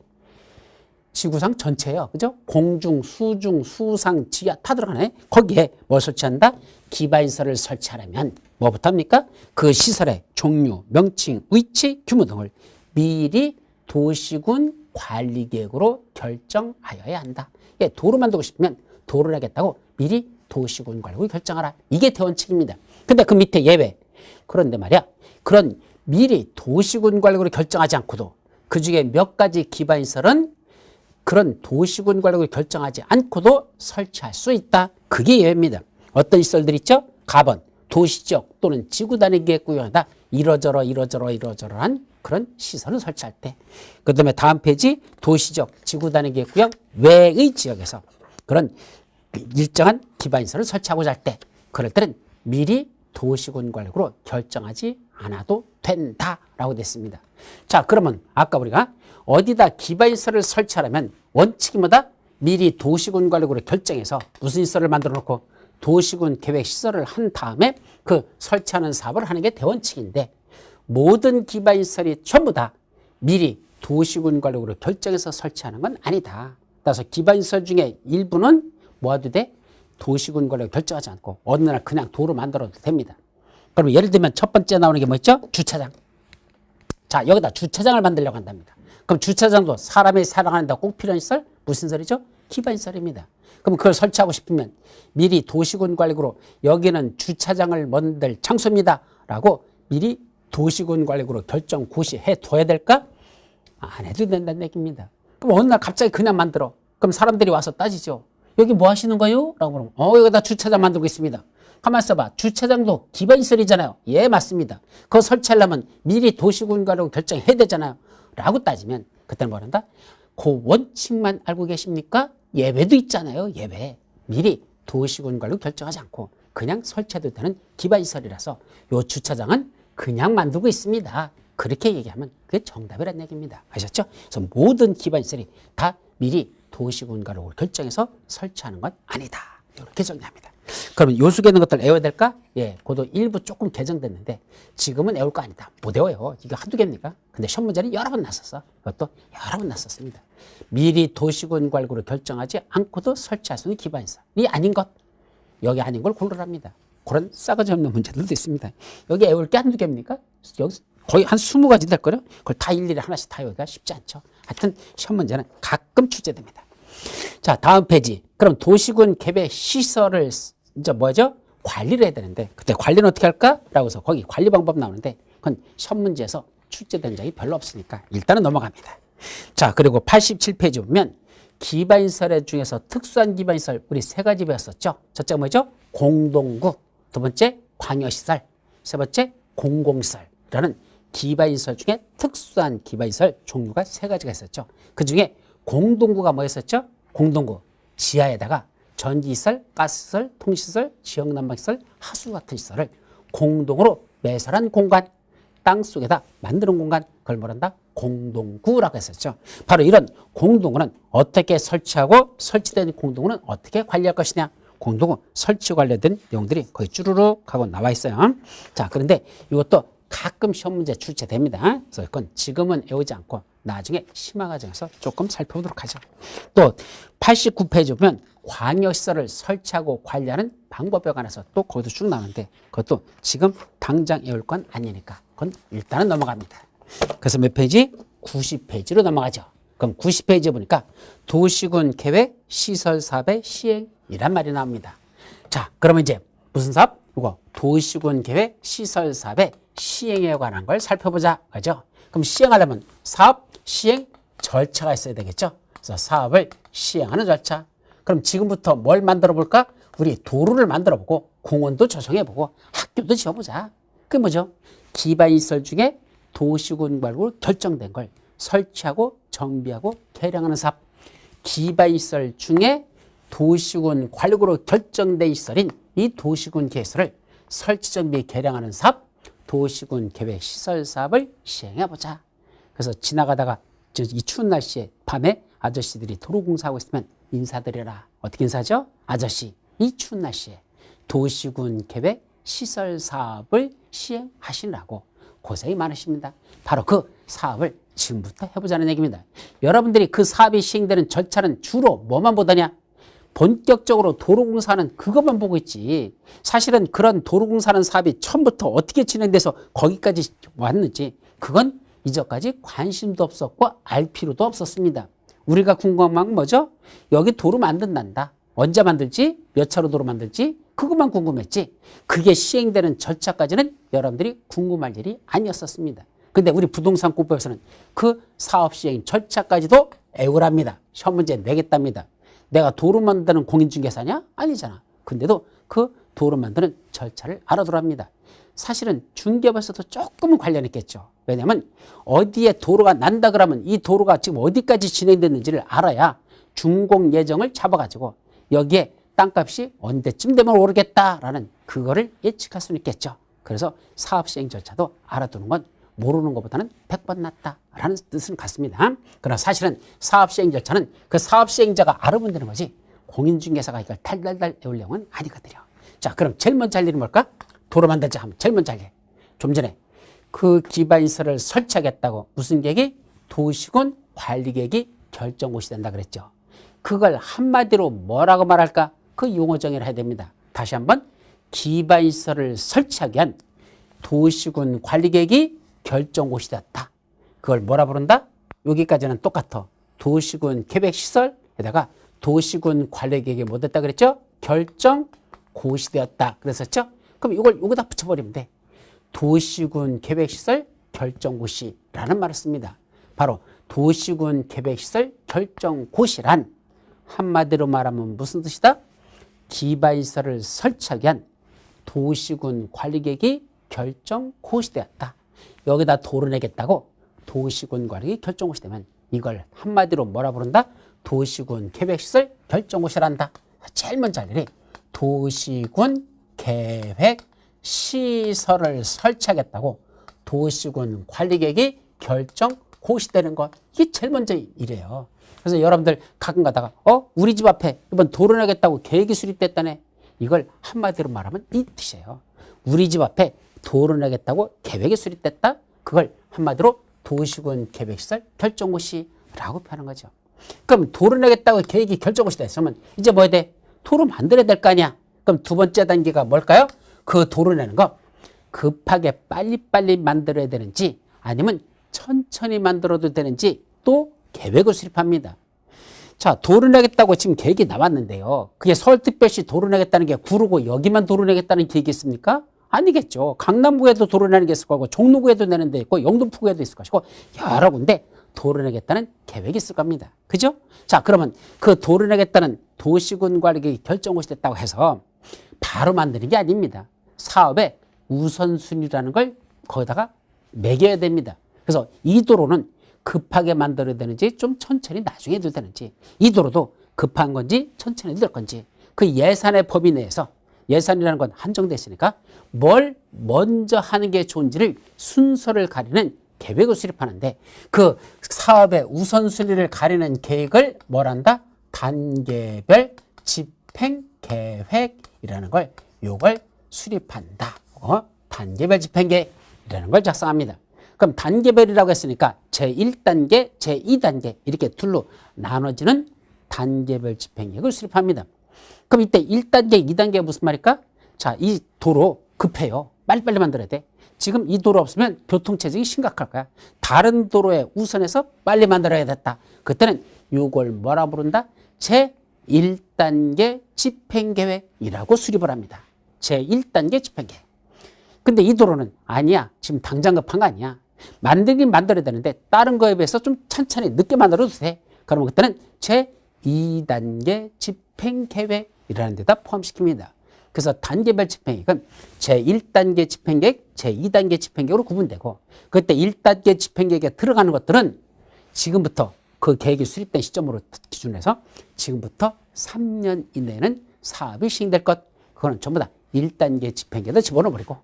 [SPEAKER 1] 지구상 전체예요. 그죠? 공중, 수중, 수상, 지하 다 들어가네. 거기에 뭘 설치한다? 기반시설을 설치하려면 뭐부터 합니까? 그 시설의 종류, 명칭, 위치, 규모 등을 미리 도시군 관리계획으로 결정하여야 한다. 예, 도로 만들고 싶으면 도로를 하겠다고 미리 도시군 관리계획을 결정하라. 이게 대원칙입니다. 근데 그 밑에 예외. 그런데 말이야. 그런 미리 도시군 관리계획을 결정하지 않고도 그중에 몇 가지 기반시설은 그런 도시군 관리계획을 결정하지 않고도 설치할 수 있다. 그게 예외입니다. 어떤 시설들 있죠? 가번, 도시적 또는 지구 단위 계획 구역에다 이러저러한 그런 시설을 설치할 때. 그 다음에 다음 페이지 도시적 지구 단위 계획 구역 외의 지역에서 그런 일정한 기반시설을 설치하고자 할 때, 그럴 때는 미리 도시군 관리계획으로 결정하지 않아도 된다라고 됐습니다. 자, 그러면 아까 우리가 어디다 기반시설을 설치하려면 원칙이 뭐다? 미리 도시군 관리계획으로 결정해서 무슨 시설을 만들어 놓고 도시군 계획 시설을 한 다음에 그 설치하는 사업을 하는 게 대원칙인데, 모든 기반시설이 전부 다 미리 도시군 관리계획으로 결정해서 설치하는 건 아니다. 따라서 기반시설 중에 일부는 모아도 돼? 도시군 관리계획 결정하지 않고 어느 날 그냥 도로 만들어도 됩니다. 그럼 예를 들면 첫 번째 나오는 게 뭐 있죠? 주차장. 자, 여기다 주차장을 만들려고 한답니다. 그럼 주차장도 사람이 살아가는데 꼭 필요한 시설? 무슨 시설이죠? 기반시설입니다. 그럼 그걸 설치하고 싶으면 미리 도시군 관리계획으로 여기는 주차장을 만들 장소입니다. 라고 미리 도시군 관리계획으로 결정 고시해 둬야 될까? 안 해도 된다는 얘기입니다. 그럼 어느 날 갑자기 그냥 만들어. 그럼 사람들이 와서 따지죠. 여기 뭐 하시는 거예요? 라고 그러면 여기다 주차장 만들고 있습니다. 가만 있어봐. 주차장도 기반시설이잖아요. 예, 맞습니다. 그거 설치하려면 미리 도시군 관리계획으로 결정해야 되잖아요. 라고 따지면 그때는 뭐 한다? 그 원칙만 알고 계십니까? 예외도 있잖아요. 예외. 미리 도시군 관리계획 결정하지 않고 그냥 설치해도 되는 기반시설이라서 요 주차장은 그냥 만들고 있습니다. 그렇게 얘기하면 그게 정답이라는 얘기입니다. 아셨죠? 그래서 모든 기반시설이 다 미리 도시군 관리계획을 결정해서 설치하는 건 아니다. 이렇게 정리합니다. 그러면 요 속에 있는 것들 외워야 될까? 예, 그것도 일부 조금 개정됐는데 지금은 외울 거 아니다. 못 외워요. 이거 한두 개입니까? 근데 시험 문제는 여러 번 났었어. 이것도 여러 번 났었습니다. 미리 도시군 관리계획으로 결정하지 않고도 설치할 수 있는 기반시설이 아닌 것. 여기 아닌 걸 고르랍니다. 그런 싸가지 없는 문제들도 있습니다. 여기 외울 게 한두 개입니까? 여기 거의 한 20가지 될 거요. 그걸 다 일일이 하나씩 다 외우기가 쉽지 않죠. 하여튼 시험 문제는 가끔 출제됩니다. 자, 다음 페이지. 그럼 도시군 계획 시설을 이제 뭐죠? 관리를 해야 되는데 그때 관리는 어떻게 할까? 라고 해서 거기 관리 방법 나오는데 그건 시험 문제에서 출제된 적이 별로 없으니까 일단은 넘어갑니다. 자, 그리고 87페이지 보면 기반시설 중에서 특수한 기반시설 우리 세 가지 배웠었죠. 첫째가 뭐죠? 공동구, 두 번째 광역시설, 세 번째 공공시설이라는 기반시설 중에 특수한 기반시설 종류가 세 가지가 있었죠. 그 중에 공동구가 뭐였었죠? 공동구, 지하에다가 전기시설, 가스시설, 통시시설, 지역난방시설, 하수 같은 시설을 공동으로 매설한 공간, 땅속에다 만드는 공간, 그걸 뭐란다? 공동구라고 했었죠. 바로 이런 공동구는 어떻게 설치하고 설치된 공동구는 어떻게 관리할 것이냐. 공동구 설치 관련된 내용들이 거의 쭈루룩 하고 나와 있어요. 자, 그런데 이것도 가끔 시험 문제 출제됩니다. 그래서 그건 지금은 외우지 않고 나중에 심화 과정에서 조금 살펴보도록 하죠. 또 89페이지 보면 광역시설을 설치하고 관리하는 방법에 관해서 또 거기도 쭉 나오는데 그것도 지금 당장 외울 건 아니니까 그건 일단은 넘어갑니다. 그래서 몇 페이지? 90페이지로 넘어가죠. 그럼 90페이지에 보니까 도시군 계획 시설 사업의 시행이란 말이 나옵니다. 자, 그러면 이제 무슨 사업? 이거 도시군 계획 시설 사업의 시행에 관한 걸 살펴보자. 그죠? 그럼 시행하려면 사업 시행 절차가 있어야 되겠죠? 그래서 사업을 시행하는 절차. 그럼 지금부터 뭘 만들어 볼까? 우리 도로를 만들어 보고 공원도 조성해 보고 학교도 지어 보자. 그게 뭐죠? 기반시설 중에 도시군 관리로 결정된 걸 설치하고 정비하고 개량하는 사업. 기반시설 중에 도시군 관리구로 결정된 시설인 이 도시군 계획서를 설치 정비 개량하는 사업, 도시군 계획 시설 사업을 시행해 보자. 그래서 지나가다가 이 추운 날씨에 밤에 아저씨들이 도로 공사하고 있으면 인사드려라. 어떻게 인사하죠? 아저씨, 이 추운 날씨에 도시군 계획 시설 사업을 시행하시라고 고생이 많으십니다. 바로 그 사업을 지금부터 해보자는 얘기입니다. 여러분들이 그 사업이 시행되는 절차는 주로 뭐만 보더냐? 본격적으로 도로공사는 그것만 보고 있지. 사실은 그런 도로공사는 사업이 처음부터 어떻게 진행돼서 거기까지 왔는지 그건 이전까지 관심도 없었고 알 필요도 없었습니다. 우리가 궁금한 건 뭐죠? 여기 도로 만든단다. 언제 만들지? 몇 차로 도로 만들지? 그것만 궁금했지. 그게 시행되는 절차까지는 여러분들이 궁금할 일이 아니었었습니다. 근데 우리 부동산공법에서는 그 사업 시행 절차까지도 애우랍니다. 시험 문제 내겠답니다. 내가 도로 만드는 공인중개사냐? 아니잖아. 근데도 그 도로 만드는 절차를 알아두랍니다. 사실은 중개업에서도 조금은 관련있겠죠. 왜냐하면 어디에 도로가 난다 그러면 이 도로가 지금 어디까지 진행됐는지를 알아야 준공 예정을 잡아가지고 여기에 땅값이 언제쯤 되면 오르겠다라는 그거를 예측할 수는 있겠죠. 그래서 사업 시행 절차도 알아두는 건 모르는 것보다는 100번 낫다라는 뜻은 같습니다. 그러나 사실은 사업 시행 절차는 그 사업 시행자가 알아보면 되는 거지 공인중개사가 이걸 달달달 외울 내용은 아니거든요. 자, 그럼 제일 먼저 할 일이 뭘까? 도로 만들자 하면 제일 먼저 할 일. 좀 전에 그 기반시설을 설치하겠다고 무슨 계획이? 도시군 관리계획이 결정고시 된다 그랬죠. 그걸 한마디로 뭐라고 말할까? 그 용어 정의를 해야 됩니다. 다시 한번 기반시설을 설치하기 위한 도시군 관리계획이 결정고시 되었다. 그걸 뭐라 부른다? 여기까지는 똑같아. 도시군 계획시설에다가 도시군 관리계획이 뭐 됐다 그랬죠? 결정고시 되었다 그랬었죠? 그럼 이걸 여기다 붙여버리면 돼. 도시군 계획시설 결정고시라는 말을 씁니다. 바로 도시군 계획시설 결정고시란 한마디로 말하면 무슨 뜻이다? 기반시설을 설치하기 위한 도시군 관리계획이 결정고시되었다. 여기다 도로 내겠다고 도시군 관리계획이 결정고시되면 이걸 한마디로 뭐라 부른다? 도시군 계획시설 결정고시란다. 제일 먼저 할 일이 도시군 계획 시설을 설치하겠다고 도시군 관리계획이 결정고시되는 것. 이게 제일 먼저 일이에요. 그래서 여러분들 가끔 가다가 우리 집 앞에 이번 도로 내겠다고 계획이 수립됐다네. 이걸 한마디로 말하면 이 뜻이에요. 우리 집 앞에 도로 내겠다고 계획이 수립됐다. 그걸 한마디로 도시군 계획시설 결정고시라고 표현하는 거죠. 그럼 도로 내겠다고 계획이 결정고시 됐으면 이제 뭐 해야 돼? 도로 만들어야 될 거 아니야. 그럼 두 번째 단계가 뭘까요? 그 도로 내는 거 급하게 빨리빨리 만들어야 되는지 아니면 천천히 만들어도 되는지 또 계획을 수립합니다. 자, 도로 내겠다고 지금 계획이 나왔는데요. 그게 서울특별시 도로 내겠다는 게 구로고 여기만 도로 내겠다는 계획이 있습니까? 아니겠죠. 강남구에도 도로 내는 게 있을 거고 종로구에도 내는 데 있고 영등포구에도 있을 것이고 여러 군데 도로 내겠다는 계획이 있을 겁니다. 그죠? 자, 그러면 그 도로 내겠다는 도시군 관리계획이 결정고시 됐다고 해서 바로 만드는 게 아닙니다. 사업의 우선순위라는 걸 거기다가 매겨야 됩니다. 그래서 이 도로는 급하게 만들어야 되는지 좀 천천히 나중에 해도 되는지 이 도로도 급한 건지 천천히 해도 될 건지 그 예산의 범위 내에서 예산이라는 건 한정돼 있으니까 뭘 먼저 하는 게 좋은지를 순서를 가리는 계획을 수립하는데 그 사업의 우선순위를 가리는 계획을 뭐란다? 단계별 집행계획이라는 걸 요걸 수립한다. 단계별 집행계획 제1단계라는 걸 작성합니다. 그럼 단계별이라고 했으니까 제1단계, 제2단계 이렇게 둘로 나눠지는 단계별 집행계획을 수립합니다. 그럼 이때 1단계, 2단계가 무슨 말일까? 자, 이 도로 급해요. 빨리빨리 만들어야 돼. 지금 이 도로 없으면 교통체증이 심각할 거야. 다른 도로에 우선해서 빨리 만들어야 됐다. 그때는 이걸 뭐라 부른다? 제1단계 집행계획이라고 수립을 합니다. 제1단계 집행계획. 근데 이 도로는 아니야. 지금 당장 급한 거 아니야. 만들긴 만들어야 되는데 다른 거에 비해서 좀 천천히 늦게 만들어도 돼. 그러면 그때는 제2단계 집행계획이라는 데다 포함시킵니다. 그래서 단계별 집행계획은 제1단계 집행계획, 제2단계 집행계획으로 구분되고 그때 1단계 집행계획에 들어가는 것들은 지금부터 그 계획이 수립된 시점으로 기준해서 지금부터 3년 이내에는 사업이 시행될 것, 그거는 전부 다 1단계 집행계획에 집어넣어버리고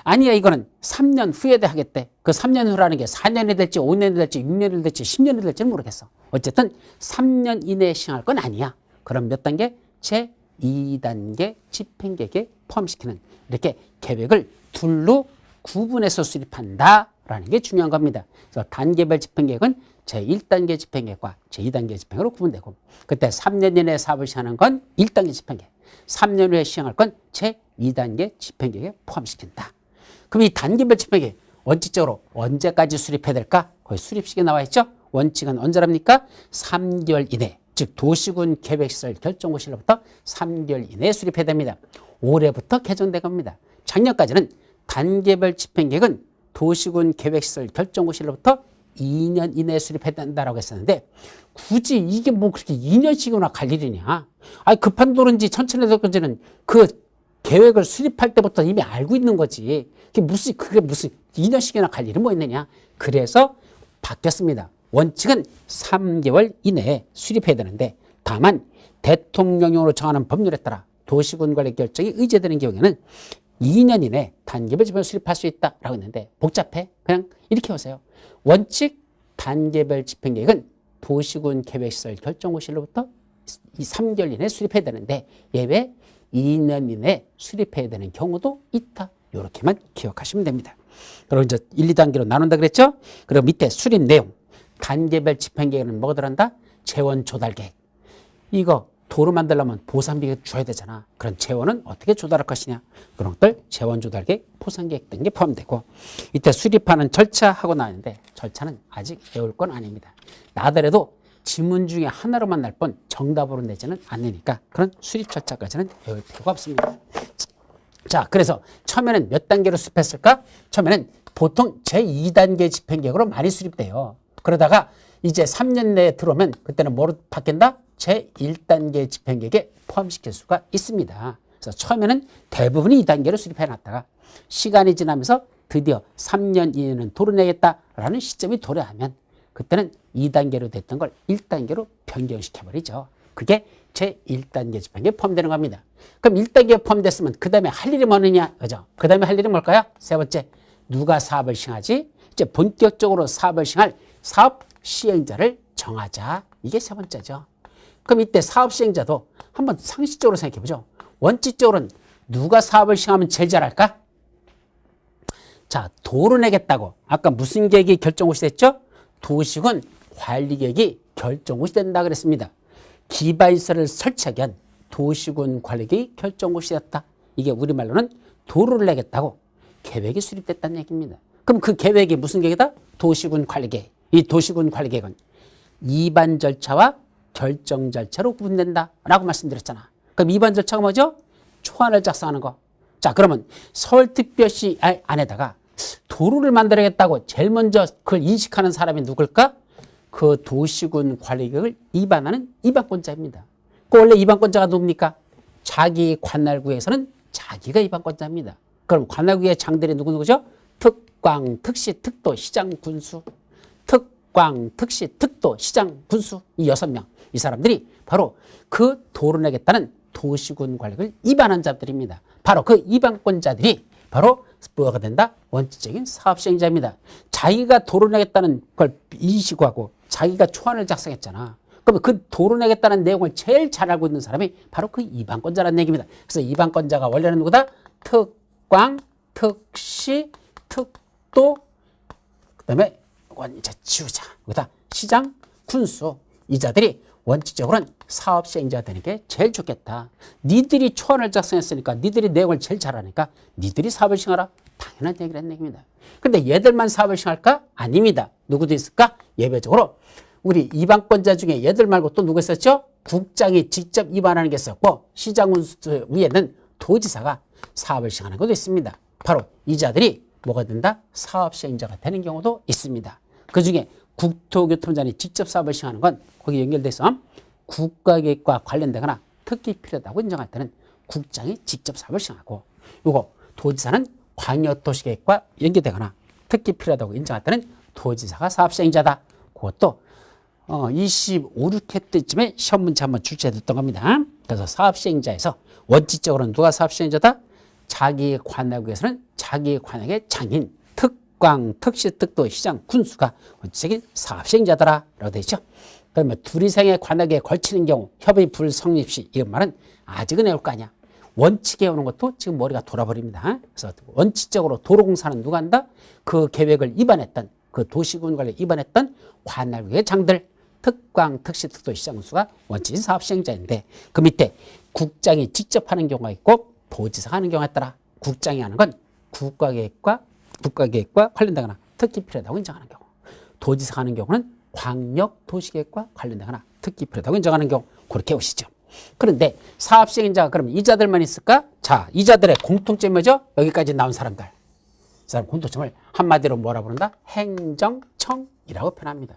[SPEAKER 1] 아니야 이거는 3년 후에 하겠대. 그 3년 후라는 게 4년이 될지 5년이 될지 6년이 될지 10년이 될지는 모르겠어. 어쨌든 3년 이내에 시행할 건 아니야. 그럼 몇 단계? 제2단계 집행계획에 포함시키는 이렇게 계획을 둘로 구분해서 수립한다라는 게 중요한 겁니다. 그래서 단계별 집행계획은 제1단계 집행계획과 제2단계 집행으로 구분되고 그때 3년 이내에 사업을 시행하는 건 1단계 집행계획, 3년 후에 시행할 건 제2단계 집행계획에 포함시킨다. 그럼 이 단계별 집행계획 원칙적으로 언제까지 수립해야 될까? 거기 수립식에 나와 있죠. 원칙은 언제랍니까? 3개월 이내, 즉 도시군 계획시설 결정고시로부터 3개월 이내에 수립해야 됩니다. 올해부터 개정된 겁니다. 작년까지는 단계별 집행계획은 도시군 계획시설 결정고시로부터 2년 이내에 수립해야 된다라고 했었는데 굳이 이게 뭐 그렇게 2년씩이나 갈 일이냐. 아니 급한 도로인지 천천히 될 건지는 그 계획을 수립할 때부터 이미 알고 있는 거지. 그게 무슨 2년씩이나 갈 일은 뭐 있느냐. 그래서 바뀌었습니다. 원칙은 3개월 이내에 수립해야 되는데 다만 대통령령으로 정하는 법률에 따라 도시군 관리 결정이 의제되는 경우에는 2년 이내 단계별 집행을 수립할 수 있다라고 했는데 복잡해. 그냥 이렇게 보세요. 원칙 단계별 집행계획은 도시군 계획시설 결정고시로부터 3개월 이내에 수립해야 되는데 예외 2년 이내에 수립해야 되는 경우도 있다. 이렇게만 기억하시면 됩니다. 그리고 이제 1, 2단계로 나눈다 그랬죠? 그리고 밑에 수립 내용. 단계별 집행계획은 뭐가 들어간다? 재원 조달 계획. 이거 도로 만들려면 보상비가 줘야 되잖아. 그런 재원은 어떻게 조달할 것이냐. 그런 것들 재원 조달 계획, 포상 계획 등게 포함되고 이때 수립하는 절차하고 나왔는데 절차는 아직 외울 건 아닙니다. 나더라도 지문 중에 하나로만 날 뿐 정답으로 내지는 않으니까 그런 수립 절차까지는 외울 필요가 없습니다. 자, 그래서 처음에는 몇 단계로 수립했을까? 처음에는 보통 제2단계 집행계획으로 많이 수립돼요. 그러다가 이제 3년 내에 들어오면 그때는 뭐로 바뀐다? 제1단계 집행계획에 포함시킬 수가 있습니다. 그래서 처음에는 대부분이 2단계로 수립해 놨다가 시간이 지나면서 드디어 3년 이내는 도려내겠다라는 시점이 도래하면 그때는 2단계로 됐던 걸 1단계로 변경시켜버리죠. 그게 제1단계 집행계획에 포함되는 겁니다. 그럼 1단계에 포함됐으면 그 다음에 할 일이 뭐느냐? 그죠? 그 다음에 할 일이 뭘까요? 세 번째, 누가 사업을 시행하지? 이제 본격적으로 사업을 시행할 사업 시행자를 정하자. 이게 세 번째죠. 그럼 이때 사업 시행자도 한번 상식적으로 생각해보죠. 원칙적으로는 누가 사업을 시행하면 제일 잘할까? 자, 도로 내겠다고 아까 무슨 계획이 결정고시 됐죠? 도시군 관리계획이 결정고시 된다 그랬습니다. 기반시설을 설치하기 위한 도시군 관리계획이 결정고시 됐다. 이게 우리말로는 도로를 내겠다고 계획이 수립됐다는 얘기입니다. 그럼 그 계획이 무슨 계획이다? 도시군 관리계획. 이 도시군 관리계획은 이반 절차와 결정 절차로 구분된다라고 말씀드렸잖아. 그럼 이반 절차가 뭐죠? 초안을 작성하는 거. 자, 그러면 서울특별시 안에다가 도로를 만들어야겠다고 제일 먼저 그걸 인식하는 사람이 누굴까? 그 도시군 관리계획을 입안하는 입안권자입니다. 그 원래 입안권자가 누굽니까? 자기 관할구에서는 자기가 입안권자입니다. 그럼 관할구의 장들이 누구죠? 특광, 특시, 특도, 시장, 군수. 특광, 특시, 특도, 시장, 군수. 이 6명. 이 사람들이 바로 그 도로 내겠다는 도시군 관리를 입안한 자들입니다. 바로 그 입안권자들이 바로 뭐가 된다? 원칙적인 사업 시행자입니다. 자기가 도로 내겠다는 걸 인식하고 자기가 초안을 작성했잖아. 그러면 그 도로 내겠다는 내용을 제일 잘 알고 있는 사람이 바로 그 입안권자라는 얘기입니다. 그래서 입안권자가 원래는 누구다? 특광, 특시, 또 그다음에 이건 이제 지우자. 여기다 시장, 군수 이 자들이 원칙적으로는 사업 시행자가 되는 게 제일 좋겠다. 니들이 초안을 작성했으니까 니들이 내용을 제일 잘하니까 니들이 사업을 시행하라. 당연한 얘기를 했는 얘기입니다. 근데 얘들만 사업을 시행할까? 아닙니다. 누구도 있을까? 예외적으로 우리 입안권자 중에 얘들 말고 또 누구 있었죠? 국장이 직접 입안하는 게 있었고 시장 군수 위에는 도지사가 사업을 시행하는 것도 있습니다. 바로 이 자들이 뭐가 된다? 사업 시행자가 되는 경우도 있습니다. 그중에 국토교통부장이 직접 사업을 시행하는 건 거기 연결돼서 국가계획과 관련되거나 특히 필요하다고 인정할 때는 국장이 직접 사업을 시행하고 요거 도지사는 광역도시계획과 연계되거나 특히 필요하다고 인정할 때는 도지사가 사업 시행자다. 그것도 25, 6회 때쯤에 시험 문제 한번 출제됐던 겁니다. 그래서 사업 시행자에서 원칙적으로는 누가 사업 시행자다? 자기 관역에서는 자기 관역의 장인, 특광, 특시, 특도, 시장, 군수가 원칙적인 사업 시행자더라 라고 되어 있죠. 그러면 둘 이상의 관역에 걸치는 경우 협의 불성립 시 이 말은 아직은 외울 거 아니야. 원칙에 오는 것도 지금 머리가 돌아버립니다. 그래서 원칙적으로 도로공사는 누가 한다? 그 계획을 위반했던 그 도시군 관리 위반했던 관할구의 장들 특광, 특시, 특도, 시장, 군수가 원칙인 사업 시행자인데 그 밑에 국장이 직접 하는 경우가 있고 도지사가 하는 경우가 있더라. 국장이 하는 건 국가계획과 관련되거나 특히 필요하다고 인정하는 경우, 도지사가 하는 경우는 광역도시계획과 관련되거나 특히 필요하다고 인정하는 경우 그렇게 오시죠. 그런데 사업 시행자가 그러면 이 자들만 있을까? 자, 이 자들의 공통점이 뭐죠? 여기까지 나온 사람들. 이 사람 공통점을 한마디로 뭐라 부른다? 행정청이라고 표현합니다.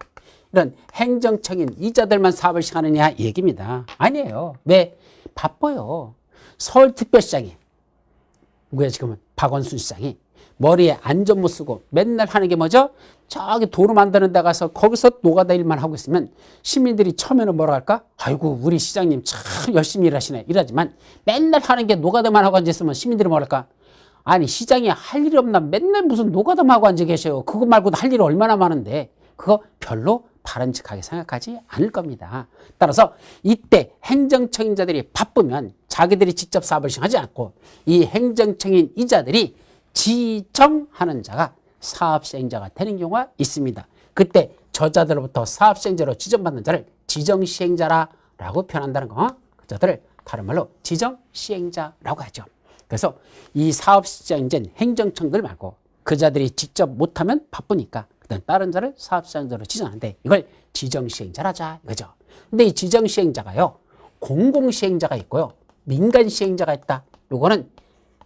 [SPEAKER 1] 이런 행정청인 이 자들만 사업을 시행하느냐 이 얘기입니다. 아니에요. 왜? 바빠요. 서울특별시장이 누구야 지금은? 박원순 시장이 머리에 안전 못 쓰고 맨날 하는 게 뭐죠? 저기 도로 만드는 데 가서 거기서 노가다 일만 하고 있으면 시민들이 처음에는 뭐라 할까? 아이고 우리 시장님 참 열심히 일하시네 이러지만 맨날 하는 게 노가다만 하고 앉아있으면 시민들이 뭐라 할까? 아니 시장이 할 일이 없나 맨날 무슨 노가다만 하고 앉아 계셔요. 그거 말고도 할 일이 얼마나 많은데 그거 별로 바람직하게 생각하지 않을 겁니다. 따라서 이때 행정청인자들이 바쁘면 자기들이 직접 사업을 시행하지 않고 이 행정청인 이자들이 지정하는 자가 사업 시행자가 되는 경우가 있습니다. 그때 저자들로부터 사업 시행자로 지정받는 자를 지정 시행자라고 표현한다는 거. 그 자들을 다른 말로 지정 시행자라고 하죠. 그래서 이 사업 시행자인 행정청들 말고 그 자들이 직접 못하면 바쁘니까 그다음 다른 자를 사업 시행자로 지정하는데 이걸 지정 시행자라자 이거죠. 근데 이 지정 시행자가요 공공 시행자가 있고요 민간 시행자가 있다. 요거는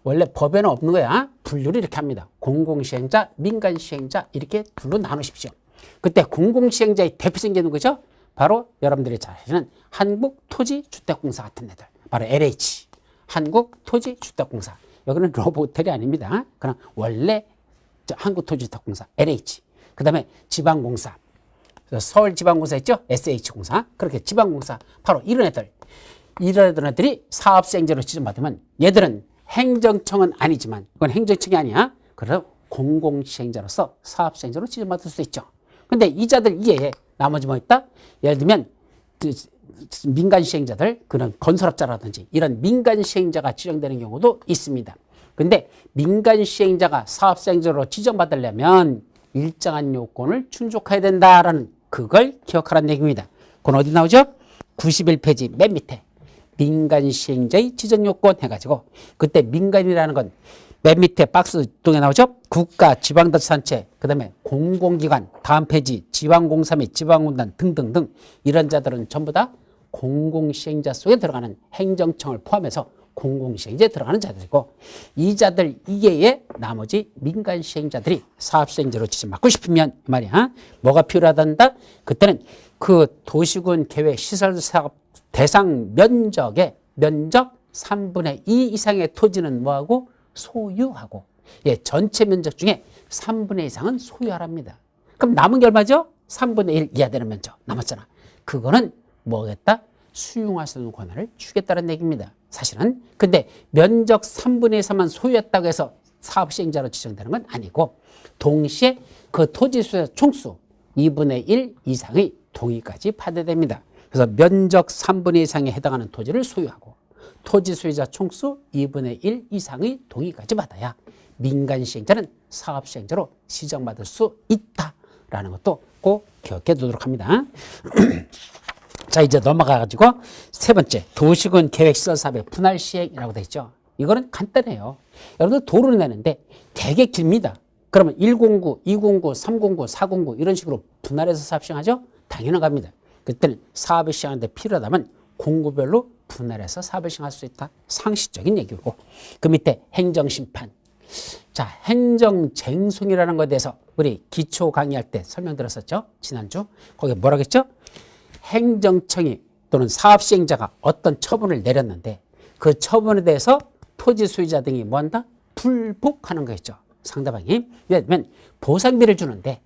[SPEAKER 1] 원래 법에는 없는 거야. 분류를 이렇게 합니다. 공공시행자, 민간시행자 이렇게 둘로 나누십시오. 그때 공공시행자의 대표적인 게 누구죠? 바로 여러분들이 잘 아시는 한국토지주택공사 같은 애들. 바로 LH, 한국토지주택공사. 여기는 로봇텔이 아닙니다. 그냥 원래 한국토지주택공사, LH. 그 다음에 지방공사. 서울지방공사 있죠? SH공사. 그렇게 지방공사. 바로 이런 애들. 이런 애들이 사업시행자로 지정받으면 얘들은 행정청은 아니지만 이건 행정청이 아니야. 그래서 공공시행자로서 사업시행자로 지정받을 수 있죠. 근데 이자들 이외에 나머지 뭐 있다? 예를 들면 민간시행자들 그런 건설업자라든지 이런 민간시행자가 지정되는 경우도 있습니다. 근데 민간시행자가 사업시행자로 지정받으려면 일정한 요건을 충족해야 된다라는 그걸 기억하라는 얘기입니다. 그건 어디 나오죠? 91페이지 맨 밑에 민간 시행자의 지정 요건 해가지고 그때 민간이라는 건 맨 밑에 박스 동에 나오죠? 국가, 지방자치단체, 그 다음에 공공기관, 다음 페이지 지방공사 및 지방공단 등등등 이런 자들은 전부 다 공공시행자 속에 들어가는 행정청을 포함해서 공공시행자에 들어가는 자들이고 이 자들 이외에 나머지 민간시행자들이 사업시행자로 지정받고 싶으면 이 말이야. 뭐가 필요하단다? 그때는 그 도시군 계획 시설사업 대상 면적의 면적 3분의 2 이상의 토지는 뭐하고? 소유하고. 예, 전체 면적 중에 3분의 2 이상은 소유하랍니다. 그럼 남은 게 얼마죠? 3분의 1 이하 되는 면적 남았잖아. 그거는 뭐겠다? 수용할 수 있는 권한을 주겠다는 얘기입니다. 사실은. 근데 면적 3분의 2 이상만 소유했다고 해서 사업시행자로 지정되는 건 아니고 동시에 그 토지 수의 총수 2분의 1 이상의 동의까지 받아야 됩니다. 그래서 면적 3분의 2 이상에 해당하는 토지를 소유하고 토지 소유자 총수 2분의 1 이상의 동의까지 받아야 민간 시행자는 사업 시행자로 지정받을 수 있다라는 것도 꼭 기억해 두도록 합니다. 자, 이제 넘어가가지고 세 번째, 도시군 계획시설 사업의 분할 시행이라고 되어 있죠. 이거는 간단해요. 여러분들 도로를 내는데 되게 깁니다. 그러면 109, 209, 309, 409 이런 식으로 분할해서 사업 시행하죠? 당연한 겁니다. 그때는 사업을 시행하는데 필요하다면 공구별로 분할해서 사업을 시행할 수 있다. 상식적인 얘기고. 그 밑에 행정심판. 자, 행정쟁송이라는 것에 대해서 우리 기초 강의할 때 설명드렸었죠? 지난주. 거기 뭐라고 했죠? 행정청이 또는 사업시행자가 어떤 처분을 내렸는데 그 처분에 대해서 토지 소유자 등이 뭐한다? 불복하는 거였죠. 상대방이. 예를 들면 보상비를 주는데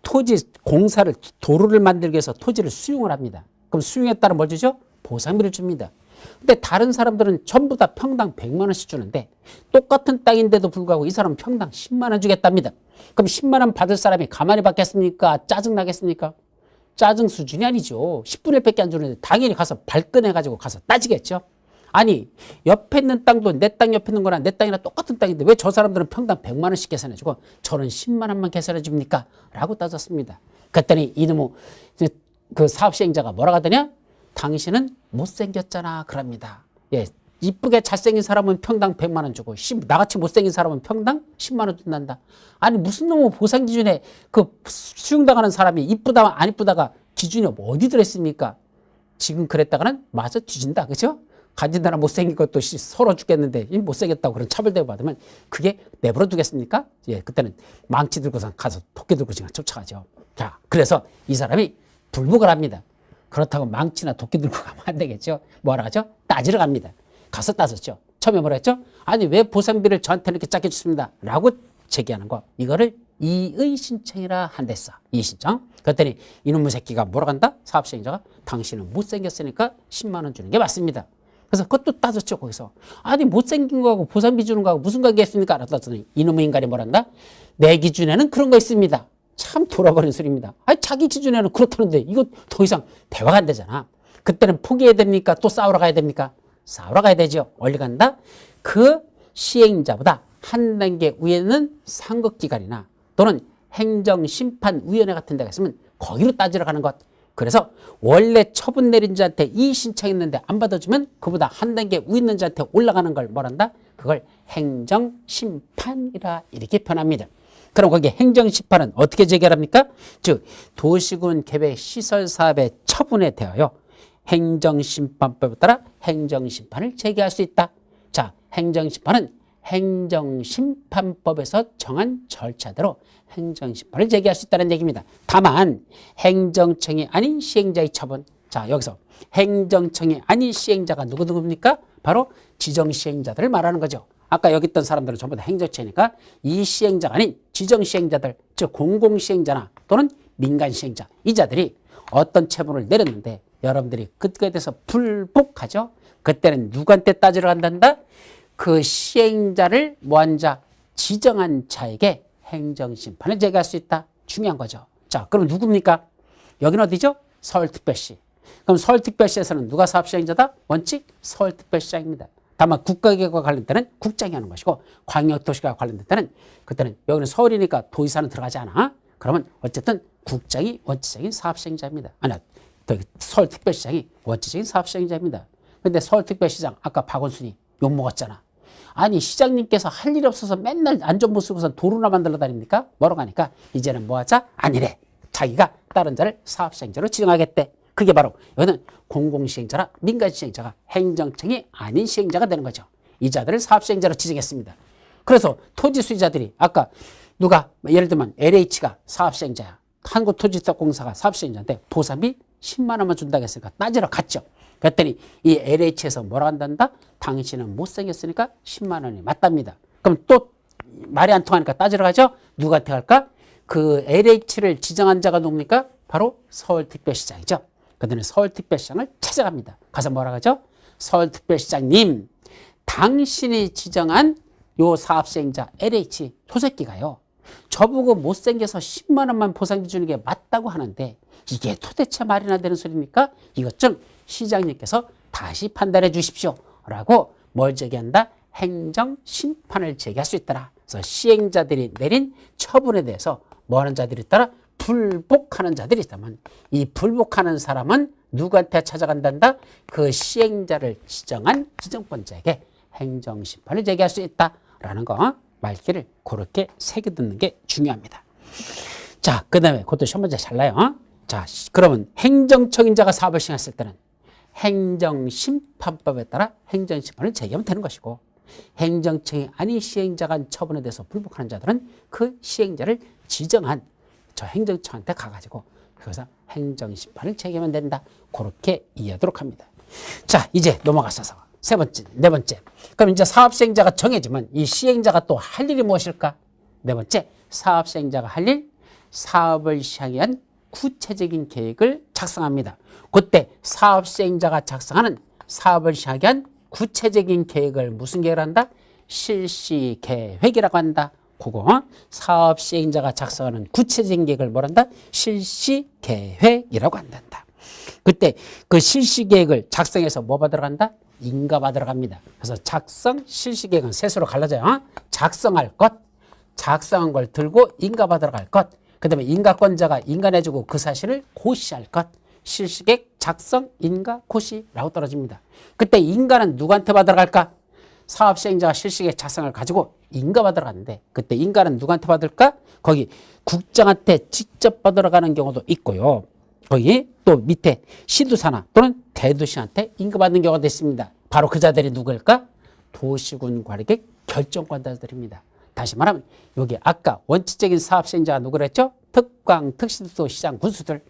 [SPEAKER 1] 토지 공사를 도로를 만들기 위해서 토지를 수용을 합니다. 그럼 수용에 따라 뭘 주죠? 보상비를 줍니다. 근데 다른 사람들은 전부 다 평당 100만 원씩 주는데 똑같은 땅인데도 불구하고 이 사람은 평당 10만 원 주겠답니다. 그럼 10만 원 받을 사람이 가만히 받겠습니까? 짜증나겠습니까? 짜증 수준이 아니죠. 10분의 1밖에 안 주는데 당연히 가서 발끈해가지고 가서 따지겠죠. 아니, 옆에 있는 땅도 내 땅 옆에 있는 거랑 내 땅이랑 똑같은 땅인데 왜 저 사람들은 평당 100만 원씩 계산해주고 저는 10만 원만 계산해 줍니까? 라고 따졌습니다. 그랬더니 이놈의 그 사업시행자가 뭐라고 하더냐? 당신은 못생겼잖아. 그럽니다. 예, 이쁘게 잘생긴 사람은 평당 100만 원 주고 나같이 못생긴 사람은 평당 10만 원 준단다. 아니 무슨 놈의 보상 기준에 그 수용당하는 사람이 이쁘다 안 이쁘다가 기준이 어디 들어있습니까? 지금 그랬다가는 맞아 뒤진다. 그죠? 가진 나라 못생긴 것도 서러 죽겠는데 못생겼다고 그런 차별대우 받으면 그게 내버려 두겠습니까? 예, 그때는 망치 들고서 가서 토끼 들고 지금 쫓아가죠. 자, 그래서 이 사람이 불복을 합니다. 그렇다고 망치나 도끼 들고 가면 안 되겠죠. 뭐라 하죠? 따지러 갑니다. 가서 따졌죠. 처음에 뭐라 했죠? 아니 왜 보상비를 저한테 이렇게 작게 줬습니다. 라고 제기하는 거. 이거를 이의 신청이라 한댔어. 이의신청. 그랬더니 이놈의 새끼가 뭐라고 한다? 사업시행자가 당신은 못생겼으니까 10만 원 주는 게 맞습니다. 그래서 그것도 따졌죠. 거기서. 아니 못생긴 거하고 보상비 주는 거하고 무슨 관계 있습니까? 라고 따졌더니 이놈의 인간이 뭐란다? 내 기준에는 그런 거 있습니다. 참 돌아버린 소리입니다. 아니 자기 기준에는 그렇다는데 이거 더 이상 대화가 안 되잖아. 그때는 포기해야 됩니까? 또 싸우러 가야 됩니까? 싸우러 가야 되죠. 어디 간다? 그 시행자보다 한 단계 위에는 상급기관이나 또는 행정심판위원회 같은 데가 있으면 거기로 따지러 가는 것. 그래서 원래 처분 내린 자한테 이 신청했는데 안 받아주면 그보다 한 단계 위 있는 자한테 올라가는 걸 뭐란다? 그걸 행정심판이라 이렇게 표현합니다. 그럼 거기 행정심판은 어떻게 제기합니까? 즉 도시군 계획 시설 사업의 처분에 대하여 행정심판법에 따라 행정심판을 제기할 수 있다. 자, 행정심판은 행정심판법에서 정한 절차대로 행정심판을 제기할 수 있다는 얘기입니다. 다만 행정청이 아닌 시행자의 처분. 자, 여기서 행정청이 아닌 시행자가 누구입니까? 바로 지정시행자들을 말하는 거죠. 아까 여기 있던 사람들은 전부 다 행정처니까 이 시행자가 아닌 지정시행자들, 즉 공공시행자나 또는 민간시행자, 이 자들이 어떤 처분을 내렸는데 여러분들이 그거에 대해서 불복하죠. 그때는 누구한테 따지러 간단다? 그 시행자를 뭐한 자, 지정한 자에게 행정심판을 제기할 수 있다. 중요한 거죠. 자, 그럼 누굽니까? 여기는 어디죠? 서울특별시. 그럼 서울특별시에서는 누가 사업시행자다? 원칙 서울특별시장입니다. 다만 국가기관과 관련된 때는 국장이 하는 것이고 광역도시가 관련된 때는 그때는 여기는 서울이니까 도의사는 들어가지 않아. 그러면 어쨌든 국장이 원칙적인 사업시행자입니다. 아니야, 서울특별시장이 원칙적인 사업시행자입니다. 근데 서울특별시장 아까 박원순이 욕먹었잖아. 아니 시장님께서 할 일이 없어서 맨날 안전모 쓰고서 도로나 만들러 다닙니까? 뭐라고 하니까 이제는 뭐하자? 아니래. 자기가 다른 자를 사업시행자로 지정하겠대. 그게 바로 여기는 공공시행자라 민간시행자가 행정청이 아닌 시행자가 되는 거죠. 이 자들을 사업시행자로 지정했습니다. 그래서 토지수의자들이 아까 누가 예를 들면 LH가 사업시행자야. 한국토지사공사가 사업시행자인데 보상비 10만 원만 준다고 했으니까 따지러 갔죠. 그랬더니 이 LH에서 뭐라 한단다? 당신은 못생겼으니까 10만 원이 맞답니다. 그럼 또 말이 안 통하니까 따지러 가죠. 누구한테 갈까? 그 LH를 지정한 자가 누굽니까? 바로 서울특별시장이죠. 그들은 서울특별시장을 찾아갑니다. 가서 뭐라 하죠? 서울특별시장님, 당신이 지정한 요 사업시행자 LH 소새끼가요. 저보고 못생겨서 10만 원만 보상비 주는 게 맞다고 하는데 이게 도대체 말이나 되는 소리입니까? 이것 좀 시장님께서 다시 판단해 주십시오. 라고 뭘 제기한다? 행정심판을 제기할 수 있더라. 그래서 시행자들이 내린 처분에 대해서 뭐 하는 자들이 있더라? 불복하는 자들이 있다면 이 불복하는 사람은 누구한테 찾아간단다? 그 시행자를 지정한 지정권자에게 행정심판을 제기할 수 있다라는 거 말귀를 그렇게 새겨듣는 게 중요합니다. 자, 그 다음에 그것도 시험 문제 잘 나요. 자, 그러면 행정처인자가 사업을 시행했을 때는 행정심판법에 따라 행정심판을 제기하면 되는 것이고, 행정처이 아닌 시행자가 한 처분에 대해서 불복하는 자들은 그 시행자를 지정한 저 행정처한테 가가지고 그래서 행정심판을 제기하면 된다. 그렇게 이해하도록 합니다. 자, 이제 넘어가서 세 번째, 네 번째. 그럼 이제 사업시행자가 정해지면 이 시행자가 또 할 일이 무엇일까? 네 번째, 사업시행자가 할 일, 사업을 시행하기 위한 구체적인 계획을 작성합니다. 그때 사업시행자가 작성하는 사업을 시행하기 위한 구체적인 계획을 무슨 계획을 한다? 실시계획이라고 한다. 그거 사업시행자가 작성하는 구체적인 계획을 뭐란다? 실시계획이라고 한단다. 그때 그 실시계획을 작성해서 뭐 받으러 간다? 인가 받으러 갑니다. 그래서 작성, 실시계획은 셋으로 갈라져요. 작성할 것, 작성한 걸 들고 인가 받으러 갈 것, 그 다음에 인가권자가 인가내주고 그 사실을 고시할 것, 실시계획, 작성, 인가, 고시라고 떨어집니다. 그때 인가는 누구한테 받으러 갈까? 사업시행자가 실시계획 작성을 가지고 인가 받으러 가는데 그때 인가는 누구한테 받을까? 거기 국장한테 직접 받으러 가는 경우도 있고요. 거기 또 밑에 시도사나 또는 대도시한테 인가받는 경우가 있습니다. 바로 그 자들이 누구일까? 도시군 관리객 결정권자들입니다. 다시 말하면 여기 아까 원칙적인 사업시행자가 누구랬죠? 특광, 특시도, 시장, 군수들.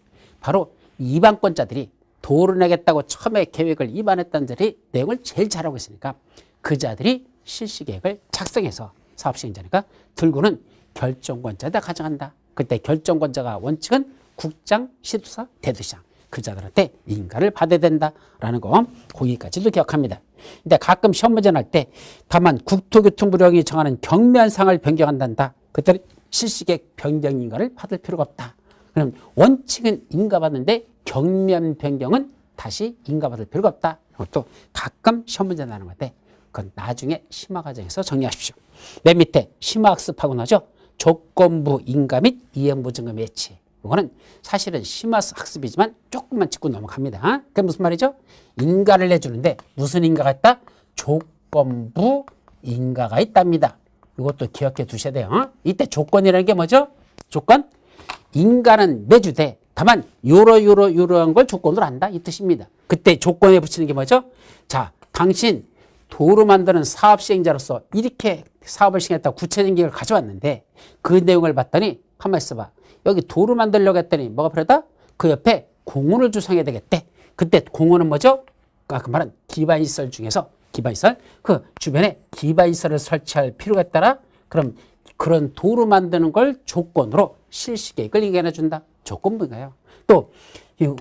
[SPEAKER 1] 바로 이반권자들이 도를 내겠다고 처음에 계획을 입안했던 자들이 내용을 제일 잘하고 있으니까 그 자들이 실시계획을 작성해서 사업시행자니까 들고는 결정권자에다 가져간다. 그때 결정권자가 원칙은 국장, 시도사, 대도시장 그 자들한테 인가를 받아야 된다라는 거 거기까지도 기억합니다. 근데 가끔 시험 문제 날 때 다만 국토교통부령이 정하는 경면상을 변경한단다. 그때 실시계획 변경 인가를 받을 필요가 없다. 그럼 원칙은 인가받는데 경면 변경은 다시 인가받을 필요가 없다. 이것도 가끔 시험 문제 나는 건데 그건 나중에 심화과정에서 정리하십시오. 맨 밑에 심화학습하고 나죠. 조건부 인가 및 이행보증금 예치. 이거는 사실은 심화학습이지만 조금만 짚고 넘어갑니다. 그게 무슨 말이죠? 인가를 내주는데 무슨 인가가 있다? 조건부 인가가 있답니다. 이것도 기억해 두셔야 돼요. 이때 조건이라는 게 뭐죠? 조건? 인가는 내주되 다만 요러한 걸 조건으로 한다 이 뜻입니다. 그때 조건에 붙이는 게 뭐죠? 자, 당신 도로 만드는 사업시행자로서 이렇게 사업을 시행했다고 구체적인 계획을 가져왔는데 그 내용을 봤더니 가만히 있어봐. 여기 도로 만들려고 했더니 뭐가 필요하다? 그 옆에 공원을 조성해야 되겠대. 그때 공원은 뭐죠? 아까 말한 기반시설 중에서 기반시설 그 주변에 기반시설을 설치할 필요가 있더라. 그럼 그런 도로 만드는 걸 조건으로 실시계획을 인가해 준다. 조건부인가요? 또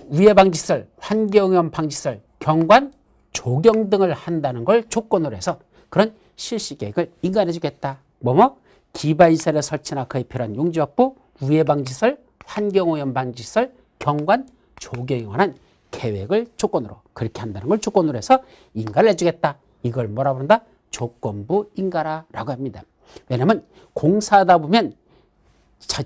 [SPEAKER 1] 위해방지시설, 환경오염 방지시설, 경관, 조경 등을 한다는 걸 조건으로 해서 그런 실시계획을 인가해 주겠다. 뭐뭐? 기반시설의 설치나 그에 필요한 용지 확보, 위해방지시설, 환경오염 방지시설, 경관, 조경에 관한 계획을 조건으로 그렇게 한다는 걸 조건으로 해서 인가를 해주겠다. 이걸 뭐라 부른다? 조건부 인가라고 합니다. 왜냐하면 공사하다 보면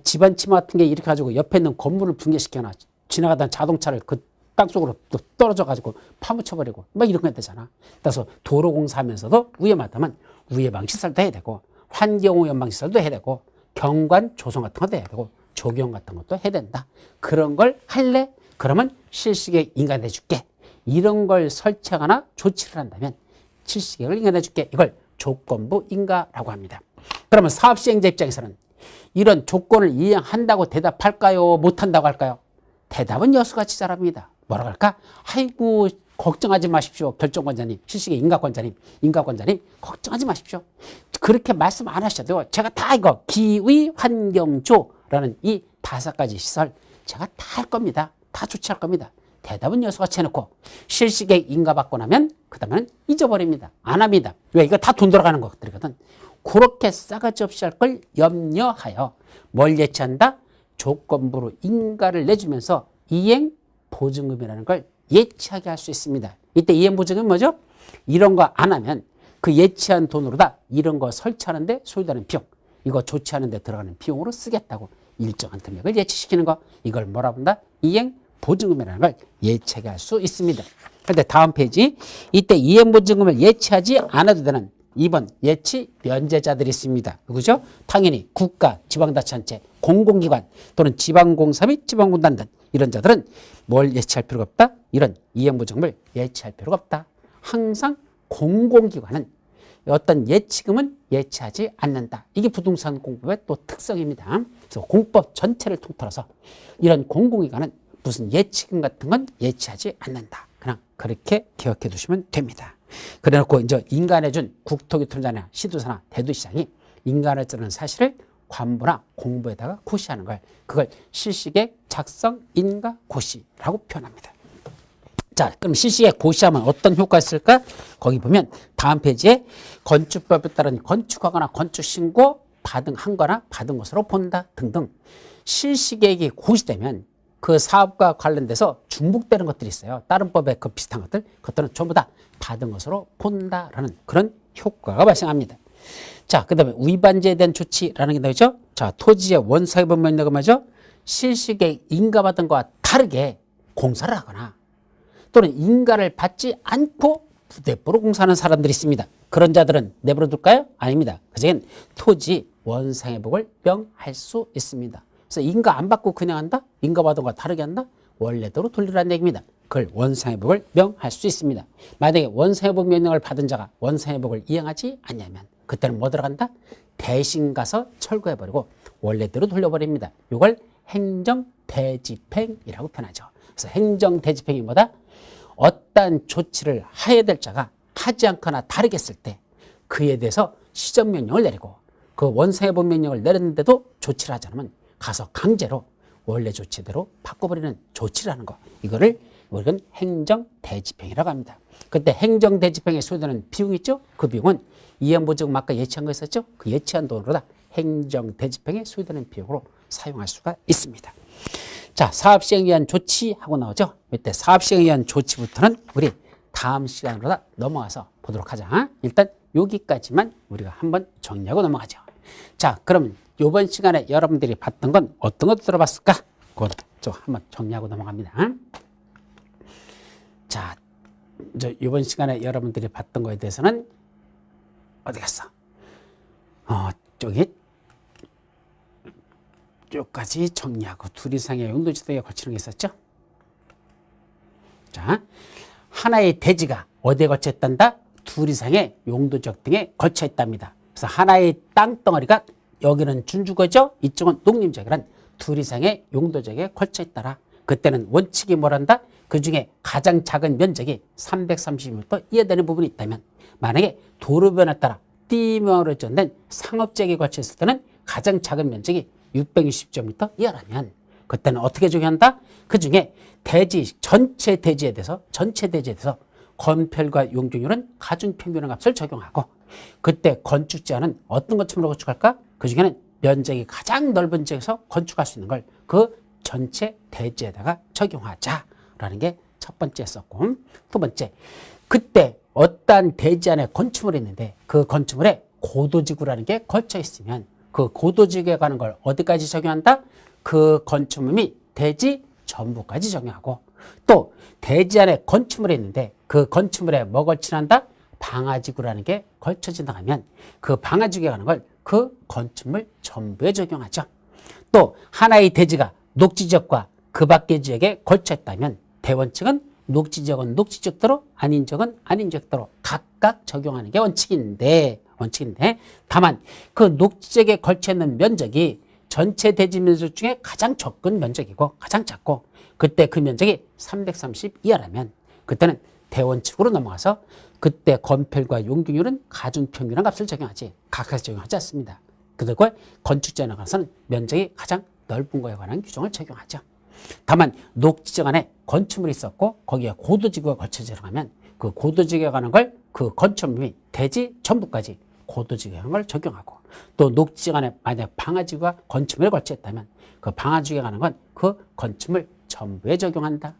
[SPEAKER 1] 집안 침하 같은 게 이렇게 가지고 옆에 있는 건물을 붕괴시켜놔. 지나가던 자동차를 그 땅속으로 또 떨어져 가지고 파묻혀버리고 막 이런 거 되잖아. 그래서 도로 공사하면서도 위험하다면 위해방지시설도 해야 되고 환경오염 방지시설도 해야 되고 경관 조성 같은 것도 해야 되고 조경 같은 것도 해야 된다. 그런 걸 할래? 그러면 실시계획 인가해 줄게. 이런 걸 설치하거나 조치를 한다면 실시계획을 인가해 줄게. 이걸 조건부 인가라고 합니다. 그러면 사업시행자 입장에서는 이런 조건을 이행한다고 대답할까요? 못한다고 할까요? 대답은 여수같이 잘합니다. 뭐라고 할까? 아이고 걱정하지 마십시오. 결정권자님, 실시계획 인가권자님 걱정하지 마십시오. 그렇게 말씀 안 하셔도 돼요. 제가 다 이거 기위, 환경조라는 이 5가지 시설 제가 다 할 겁니다. 다 조치할 겁니다. 대답은 여수같이 해놓고 실시계획 인가받고 나면 그 다음에는 잊어버립니다. 안 합니다. 왜? 이거 다 돈 들어가는 것들이거든. 그렇게 싸가지 없이 할 걸 염려하여 뭘 예치한다? 조건부로 인가를 내주면서 이행 보증금이라는 걸 예치하게 할 수 있습니다. 이때 이행 보증금은 뭐죠? 이런 거 안 하면 그 예치한 돈으로다 이런 거 설치하는데 소요되는 비용, 이거 조치하는 데 들어가는 비용으로 쓰겠다고 일정한 금액을 예치시키는 거. 이걸 뭐라 본다? 이행 보증금이라는 걸 예치하게 할 수 있습니다. 그런데 다음 페이지, 이때 이행 보증금을 예치하지 않아도 되는 2번 예치 면제자들이 있습니다. 누구죠? 당연히 국가, 지방자치단체, 공공기관 또는 지방공사 및 지방공단 등 이런 자들은 뭘 예치할 필요가 없다? 이런 이행보증금을 예치할 필요가 없다. 항상 공공기관은 어떤 예치금은 예치하지 않는다. 이게 부동산 공법의 또 특성입니다. 그래서 공법 전체를 통틀어서 이런 공공기관은 무슨 예치금 같은 건 예치하지 않는다. 그냥 그렇게 기억해 두시면 됩니다. 그래놓고 이제 인간해준 국토교통자나 시도사나 대도시장이 인간해주는 사실을 관부나 공부에다가 고시하는 걸, 그걸 실시계획 작성 인가 고시라고 표현합니다. 자, 그럼 실시계획 고시하면 어떤 효과가 있을까? 거기 보면 다음 페이지에 건축법에 따른 건축하거나 건축신고 한 거나 받은 것으로 본다 등등 실시계획이 고시되면 그 사업과 관련돼서 중복되는 것들이 있어요. 다른 법에 그 비슷한 것들, 그것들은 전부 다 받은 것으로 본다라는 그런 효과가 발생합니다. 자, 그 다음에 위반제에 대한 조치라는 게 나오죠. 자, 토지의 원사회분 명령은 뭐죠? 실시계획 인가받은 것과 다르게 공사를 하거나 또는 인가를 받지 않고 부대포로 공사하는 사람들이 있습니다. 그런 자들은 내버려 둘까요? 아닙니다. 그중엔 토지 원상회복을 명할 수 있습니다. 그래서 인가 안 받고 그냥 한다? 인가 받은 것과 다르게 한다? 원래대로 돌리라는 얘기입니다. 그걸 원상회복을 명할 수 있습니다. 만약에 원상회복 명령을 받은 자가 원상회복을 이행하지 않냐면 그때는 뭐 들어간다? 대신 가서 철거해버리고 원래대로 돌려버립니다. 이걸 행정대집행이라고 표현하죠. 그래서 행정대집행이 뭐다? 어떠한 조치를 해야 될 자가 하지 않거나 다르게 했을 때 그에 대해서 시정명령을 내리고 그 원상회복 명령을 내렸는데도 조치를 하지 않으면 가서 강제로 원래 조치대로 바꿔버리는 조치를 하는 거. 이거를 우리는 행정대집행이라고 합니다. 그때 행정대집행에 소요되는 비용이 있죠? 그 비용은 이행보증금 아까 예치한 거 있었죠? 그 예치한 돈으로 다 행정대집행에 소요되는 비용으로 사용할 수가 있습니다. 자, 사업시행에 의한 조치하고 나오죠? 이때 사업시행에 의한 조치부터는 우리 다음 시간으로 다 넘어가서 보도록 하자. 일단 여기까지만 우리가 한번 정리하고 넘어가죠. 자, 그러면 이번 시간에 여러분들이 봤던 건 어떤 것도 들어봤을까? 그건 좀 한번 정리하고 넘어갑니다. 자, 이번 시간에 여러분들이 봤던 거에 대해서는 어디 갔어? 저기 여기까지 정리하고 둘 이상의 용도지등에 걸치는 게 있었죠? 자, 하나의 대지가 어디에 걸쳐 있단다? 둘 이상의 용도지역 등에 걸쳐 있답니다. 그래서 하나의 땅덩어리가 여기는 준주거죠? 이쪽은 농림지역이란 둘 이상의 용도지역에 걸쳐 있더라. 그때는 원칙이 뭐란다? 그 중에 가장 작은 면적이 330m 이하되는 부분이 있다면 만약에 도로변에 따라 띠명으로 지정된 상업지역에 걸쳐 있을 때는 가장 작은 면적이 660제곱미터 이하라면 그때는 어떻게 적용한다? 그 중에 전체 대지에 대해서 건폐율과 용적률은 가중평균의 값을 적용하고 그때 건축 제한은 어떤 것처럼 건축할까? 그 중에는 면적이 가장 넓은 지역에서 건축할 수 있는 걸 그 전체 대지에다가 적용하자라는 게 첫 번째 썼고, 두 번째, 그때 어떠한 대지 안에 건축물이 있는데 그 건축물에 고도지구라는 게 걸쳐 있으면 그 고도지구에 관한 걸 어디까지 적용한다? 그 건축물 및 대지 전부까지 적용하고 또 대지 안에 건축물이 있는데 그 건축물에 뭐 걸친한다? 방화지구라는 게 걸쳐진다 하면 그 방화지구에 관한 걸 그 건축물 전부에 적용하죠. 또 하나의 대지가 녹지지역과 그 밖의 지역에 걸쳐 있다면 대원칙은 녹지지역은 녹지지역대로 아닌 지역은 아닌 지역대로 각각 적용하는 게 원칙인데 다만 그 녹지지역에 걸쳐 있는 면적이 전체 대지 면적 중에 가장 적은 면적이고 가장 작고 그때 그 면적이 330 이하라면 그때는 대원칙으로 넘어가서 그때 건폐율과 용적률은 가중평균한 값을 적용하지 각각에서 적용하지 않습니다. 그리고 건축지역에 관해서는 면적이 가장 넓은 거에 관한 규정을 적용하죠. 다만 녹지지역 안에 건축물이 있었고 거기에 고도지구가 걸쳐져 들어가면 그 고도지구에 관한 걸 그 건축물이 대지 전부까지 고도지구에 관한 걸 적용하고 또 녹지지역 안에 만약 방화지구가 건축물에 걸쳐 있다면 그 방화지구에 관한 건 그 건축물 전부에 적용한다.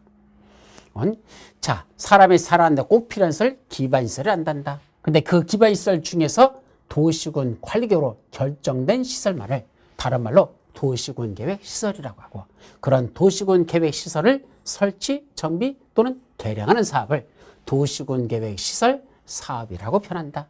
[SPEAKER 1] 자, 사람이 살아가는데 꼭 필요한 시설 기반시설을 한단다. 근데 그 기반시설 중에서 도시군 관리계획으로 결정된 시설만을 다른 말로 도시군 계획 시설이라고 하고, 그런 도시군 계획 시설을 설치, 정비 또는 개량하는 사업을 도시군 계획 시설 사업이라고 표현한다.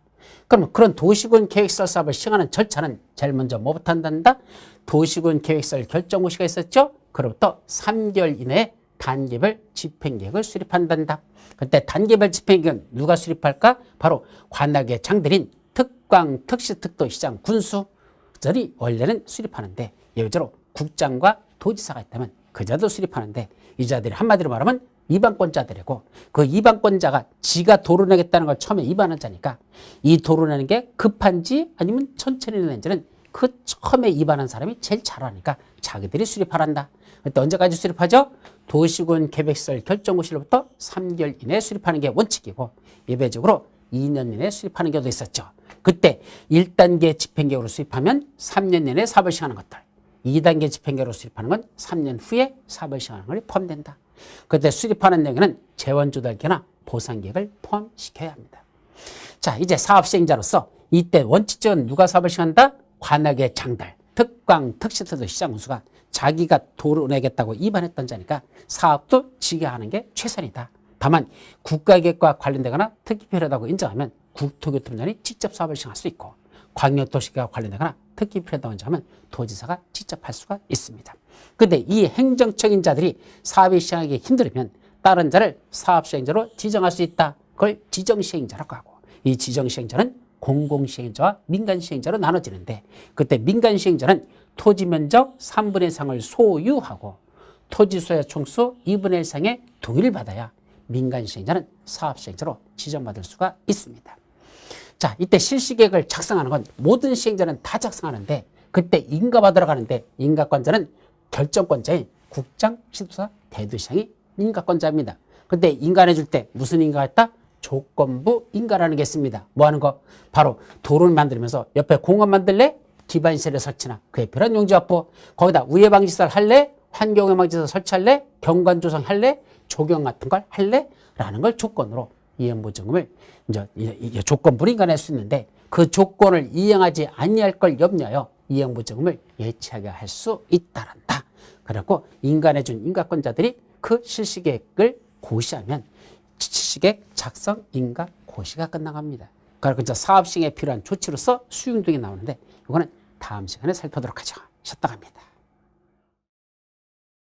[SPEAKER 1] 그럼 그런 도시군 계획시설 사업을 시행하는 절차는 제일 먼저 뭐부터 한단다? 도시군 계획시설 결정고시가 있었죠? 그로부터 3개월 이내에 단계별 집행계획을 수립한단다. 그때 단계별 집행계획은 누가 수립할까? 바로 관악의 장들인 특광, 특시, 특도, 시장, 군수들이 원래는 수립하는데, 예외적으로 국장과 도지사가 있다면 그자도 수립하는데, 이 자들이 한마디로 말하면 위반권자들이고, 그 위반권자가 지가 도로 내겠다는 걸 처음에 위반한 자니까 이 도로 내는 게 급한지 아니면 천천히 내는지는 그 처음에 위반한 사람이 제일 잘 아니까 자기들이 수립하란다. 그때 언제까지 수립하죠? 도시군 계획시설 결정고시로부터 3개월 이내에 수립하는 게 원칙이고, 예외적으로 2년 이내에 수립하는 경우도 있었죠. 그때 1단계 집행계획으로 수립하면 3년 이내에 사업을 시행하는 것들, 2단계 집행계획으로 수립하는 건 3년 후에 사업을 시행하는 것이 포함된다. 그때 수립하는 내용에는 재원조달계획이나 보상계획을 포함시켜야 합니다. 자, 이제 사업 시행자로서 이때 원칙적으로 누가 사업을 시행한다? 관악의 장들, 특광, 특시특도, 시장, 군수가 자기가 도로 내겠다고 위반했던 자니까 사업도 지가 하는 게 최선이다. 다만 국가계획과 관련되거나 특히 필요하다고 인정하면 국토교통부장이 직접 사업을 시행할 수 있고, 광역도시계획과 관련되거나 특히 필요하다고 인정하면 도지사가 직접 할 수가 있습니다. 그런데 이 행정적인 자들이 사업이 시행하기 힘들으면 다른 자를 사업시행자로 지정할 수 있다. 그걸 지정시행자라고 하고, 이 지정시행자는 공공시행자와 민간시행자로 나눠지는데, 그때 민간시행자는 토지면적 3분의 1 상을 소유하고 토지소유 총수 2분의 1 상의 동의를 받아야 민간시행자는 사업시행자로 지정받을 수가 있습니다. 자, 이때 실시계획을 작성하는 건 모든 시행자는 다 작성하는데, 그때 인가받으러 가는데 인가권자는 결정권자인 국장, 시도사, 대도시장이 인가권자입니다. 근데 인가해줄 때 무슨 인가가 있다? 조건부 인가라는 게 있습니다. 뭐 하는 거? 바로 도로를 만들면서 옆에 공원 만들래? 기반시설의 설치나 그에 필요한 용지 확보, 거기다 우회방지시설 할래? 환경오염방지시설 설치할래? 경관 조성할래? 조경 같은 걸 할래? 라는 걸 조건으로 이행보증금을 이제 조건부로 인가할 수 있는데, 그 조건을 이행하지 아니할 걸 염려하여 이행보증금을 예치하게 할 수 있다란다. 그래갖고 인가해준 인가권자들이 그 실시계획을 고시하면 실시계획 작성 인가 고시가 끝나갑니다. 그리고 이제 사업 시행에 필요한 조치로서 수용 등이 나오는데, 이거는 다음 시간에 살펴보도록 하죠. 쉬었다 갑니다.